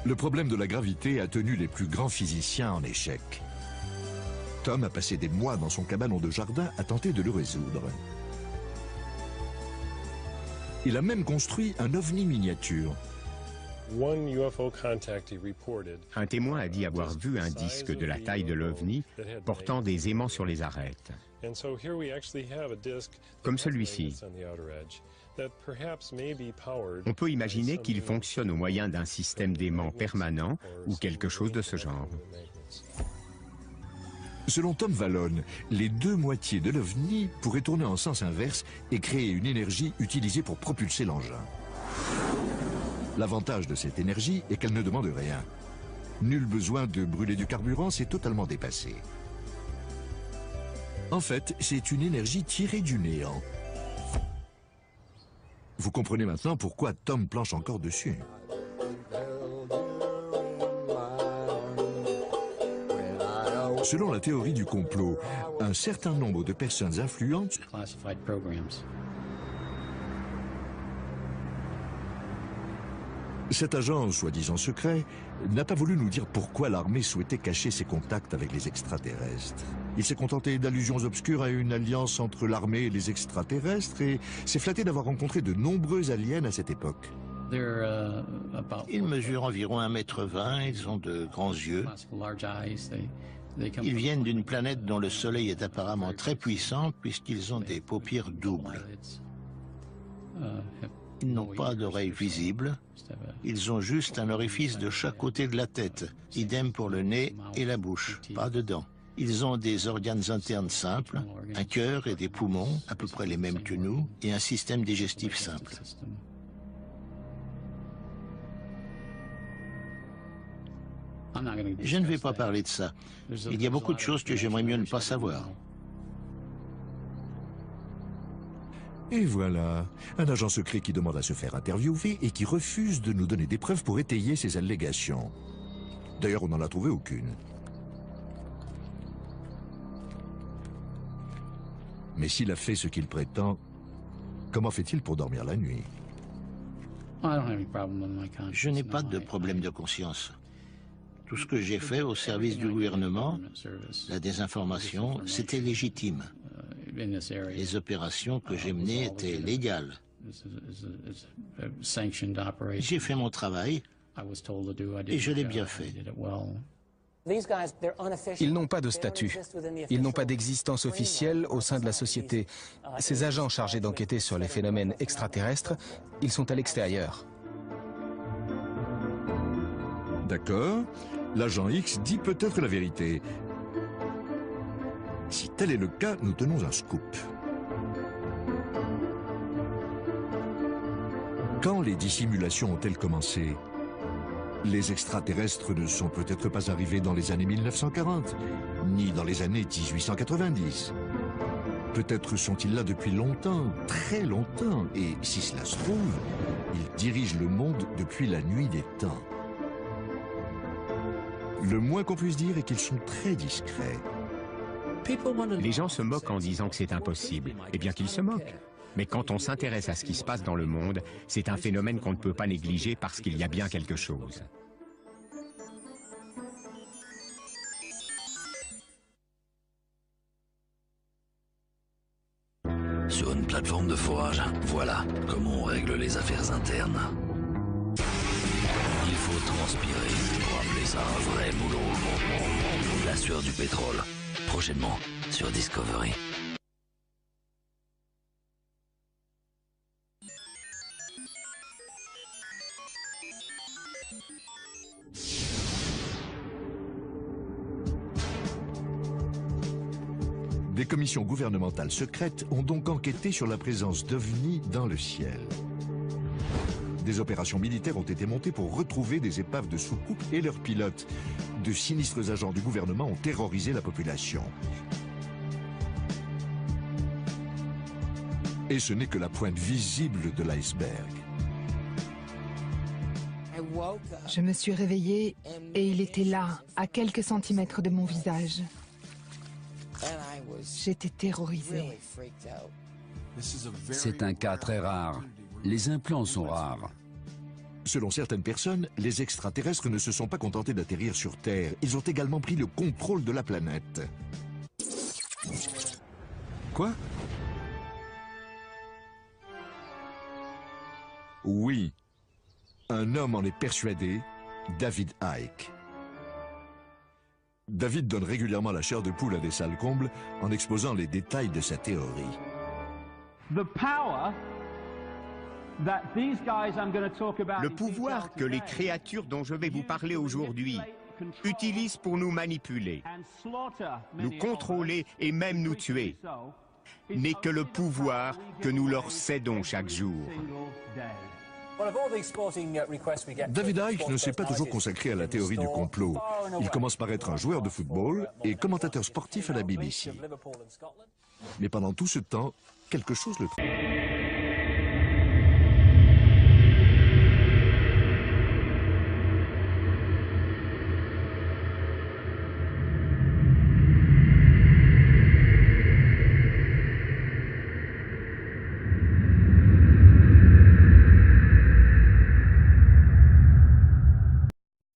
Le problème de la gravité a tenu les plus grands physiciens en échec. Tom a passé des mois dans son cabanon de jardin à tenter de le résoudre. Il a même construit un ovni miniature. Un témoin a dit avoir vu un disque de la taille de l'OVNI portant des aimants sur les arêtes. Comme celui-ci. On peut imaginer qu'il fonctionne au moyen d'un système d'aimants permanent ou quelque chose de ce genre. Selon Tom Vallone, les deux moitiés de l'OVNI pourraient tourner en sens inverse et créer une énergie utilisée pour propulser l'engin. L'avantage de cette énergie est qu'elle ne demande rien. Nul besoin de brûler du carburant, c'est totalement dépassé. En fait, c'est une énergie tirée du néant. Vous comprenez maintenant pourquoi Tom planche encore dessus. Selon la théorie du complot, un certain nombre de personnes influentes Cet agent, soi-disant secret, n'a pas voulu nous dire pourquoi l'armée souhaitait cacher ses contacts avec les extraterrestres. Il s'est contenté d'allusions obscures à une alliance entre l'armée et les extraterrestres et s'est flatté d'avoir rencontré de nombreux aliens à cette époque. Ils mesurent environ 1,20 m, ils ont de grands yeux. Ils viennent d'une planète dont le soleil est apparemment très puissant puisqu'ils ont des paupières doubles. Ils n'ont pas d'oreilles visibles, ils ont juste un orifice de chaque côté de la tête, idem pour le nez et la bouche, pas de dents. Ils ont des organes internes simples, un cœur et des poumons, à peu près les mêmes que nous, et un système digestif simple. Je ne vais pas parler de ça. Il y a beaucoup de choses que j'aimerais mieux ne pas savoir. Et voilà, un agent secret qui demande à se faire interviewer et qui refuse de nous donner des preuves pour étayer ses allégations. D'ailleurs, on n'en a trouvé aucune. Mais s'il a fait ce qu'il prétend, comment fait-il pour dormir la nuit? Je n'ai pas de problème de conscience. Tout ce que j'ai fait au service du gouvernement, la désinformation, c'était légitime. Les opérations que j'ai menées étaient légales. J'ai fait mon travail et je l'ai bien fait. Ils n'ont pas de statut. Ils n'ont pas d'existence officielle au sein de la société. Ces agents chargés d'enquêter sur les phénomènes extraterrestres, ils sont à l'extérieur. D'accord. L'agent X dit peut-être la vérité. Si tel est le cas, nous tenons un scoop. Quand les dissimulations ont-elles commencé? Les extraterrestres ne sont peut-être pas arrivés dans les années 1940, ni dans les années 1890. Peut-être sont-ils là depuis longtemps, très longtemps, et si cela se trouve, ils dirigent le monde depuis la nuit des temps. Le moins qu'on puisse dire est qu'ils sont très discrets. Les gens se moquent en disant que c'est impossible. Eh bien qu'ils se moquent. Mais quand on s'intéresse à ce qui se passe dans le monde, c'est un phénomène qu'on ne peut pas négliger parce qu'il y a bien quelque chose. Sur une plateforme de forage, voilà comment on règle les affaires internes. Il faut transpirer pour appeler ça un vrai boulot. La sueur du pétrole, prochainement sur Discovery. Des commissions gouvernementales secrètes ont donc enquêté sur la présence d'OVNI dans le ciel. Des opérations militaires ont été montées pour retrouver des épaves de soucoupes et leurs pilotes. De sinistres agents du gouvernement ont terrorisé la population. Et ce n'est que la pointe visible de l'iceberg. Je me suis réveillée et il était là, à quelques centimètres de mon visage. J'étais terrorisée. C'est un cas très rare. Les implants sont rares. Selon certaines personnes, les extraterrestres ne se sont pas contentés d'atterrir sur Terre. Ils ont également pris le contrôle de la planète. Quoi? Oui. Un homme en est persuadé, David Icke. David donne régulièrement la chair de poule à des salles combles en exposant les détails de sa théorie. Le pouvoir que les créatures dont je vais vous parler aujourd'hui utilisent pour nous manipuler, nous contrôler et même nous tuer, n'est que le pouvoir que nous leur cédons chaque jour. David Icke ne s'est pas toujours consacré à la théorie du complot. Il commence par être un joueur de football et commentateur sportif à la BBC. Mais pendant tout ce temps, quelque chose le trompe.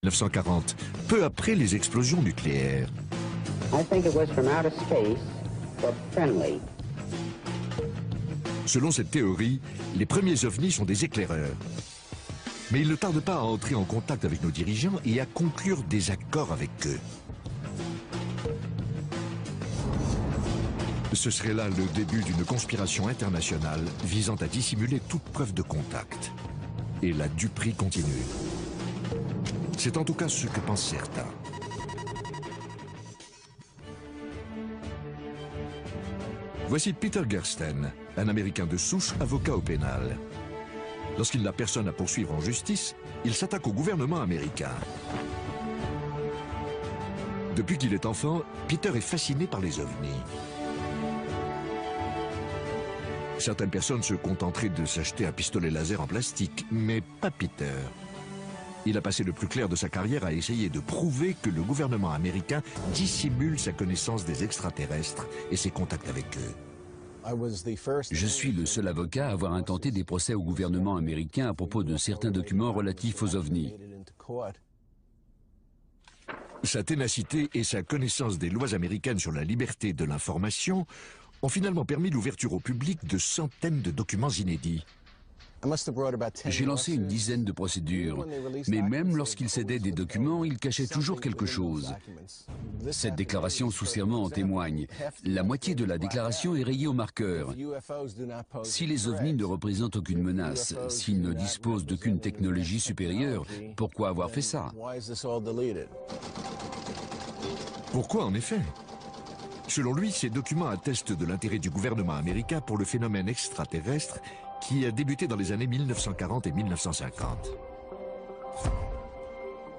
En 1940, peu après les explosions nucléaires. Selon cette théorie, les premiers ovnis sont des éclaireurs. Mais ils ne tardent pas à entrer en contact avec nos dirigeants et à conclure des accords avec eux. Ce serait là le début d'une conspiration internationale visant à dissimuler toute preuve de contact. Et la duperie continue. C'est en tout cas ce que pensent certains. Voici Peter Gersten, un Américain de souche, avocat au pénal. Lorsqu'il n'a personne à poursuivre en justice, il s'attaque au gouvernement américain. Depuis qu'il est enfant, Peter est fasciné par les ovnis. Certaines personnes se contenteraient de s'acheter un pistolet laser en plastique, mais pas Peter. Il a passé le plus clair de sa carrière à essayer de prouver que le gouvernement américain dissimule sa connaissance des extraterrestres et ses contacts avec eux. Je suis le seul avocat à avoir intenté des procès au gouvernement américain à propos de certains documents relatifs aux ovnis. Sa ténacité et sa connaissance des lois américaines sur la liberté de l'information ont finalement permis l'ouverture au public de centaines de documents inédits. J'ai lancé une dizaine de procédures, mais même lorsqu'il cédait des documents, il cachait toujours quelque chose. Cette déclaration sous serment en témoigne. La moitié de la déclaration est rayée au marqueur. Si les ovnis ne représentent aucune menace, s'ils ne disposent d'aucune technologie supérieure, pourquoi avoir fait ça? Pourquoi en effet? Selon lui, ces documents attestent de l'intérêt du gouvernement américain pour le phénomène extraterrestre qui a débuté dans les années 1940 et 1950.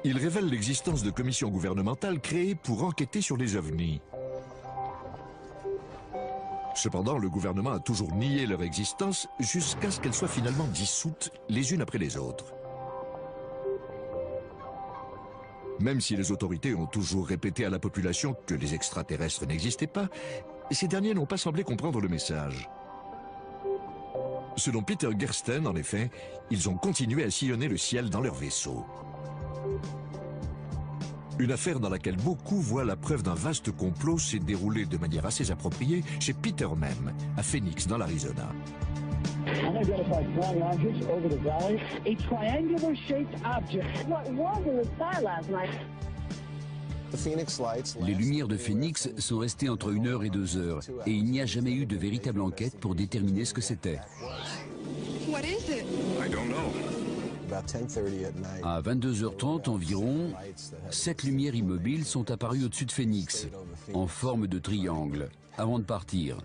Il révèle l'existence de commissions gouvernementales créées pour enquêter sur les ovnis. Cependant, le gouvernement a toujours nié leur existence jusqu'à ce qu'elles soient finalement dissoutes les unes après les autres. Même si les autorités ont toujours répété à la population que les extraterrestres n'existaient pas, ces derniers n'ont pas semblé comprendre le message. Selon Peter Gersten, en effet, ils ont continué à sillonner le ciel dans leur vaisseau. Une affaire dans laquelle beaucoup voient la preuve d'un vaste complot s'est déroulée de manière assez appropriée chez Peter même, à Phoenix, dans l'Arizona. Unidentified flying objects over the valley. A triangular-shaped object. What was in the sky last night? Les lumières de Phoenix sont restées entre 1 heure et 2 heures, et il n'y a jamais eu de véritable enquête pour déterminer ce que c'était. À 22h30 environ, 7 lumières immobiles sont apparues au-dessus de Phoenix, en forme de triangle, avant de partir.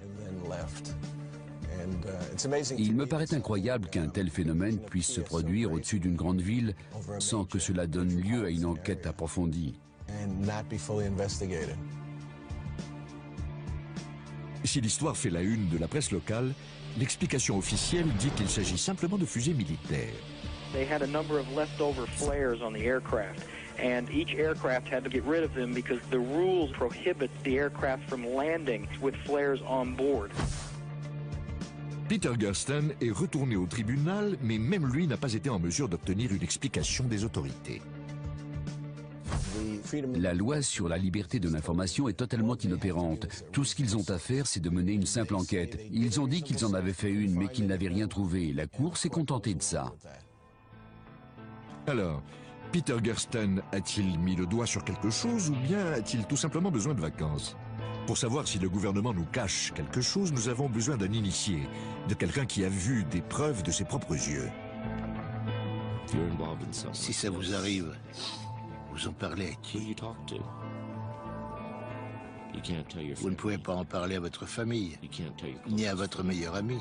Il me paraît incroyable qu'un tel phénomène puisse se produire au-dessus d'une grande ville sans que cela donne lieu à une enquête approfondie. Si l'histoire fait la une de la presse locale, l'explication officielle dit qu'il s'agit simplement de fusées militaires. They had a number of leftover flares on the aircraft, and each aircraft had to get rid of them because the rules prohibit the aircraft from landing with flares on board. Peter Gersten est retourné au tribunal, mais même lui n'a pas été en mesure d'obtenir une explication des autorités. La loi sur la liberté de l'information est totalement inopérante. Tout ce qu'ils ont à faire, c'est de mener une simple enquête. Ils ont dit qu'ils en avaient fait une, mais qu'ils n'avaient rien trouvé. La Cour s'est contentée de ça. Alors, Peter Gersten a-t-il mis le doigt sur quelque chose ou bien a-t-il tout simplement besoin de vacances? Pour savoir si le gouvernement nous cache quelque chose, nous avons besoin d'un initié, de quelqu'un qui a vu des preuves de ses propres yeux. Si ça vous arrive, vous en parlez à qui? Vous ne pouvez pas en parler à votre famille, ni à votre meilleur ami.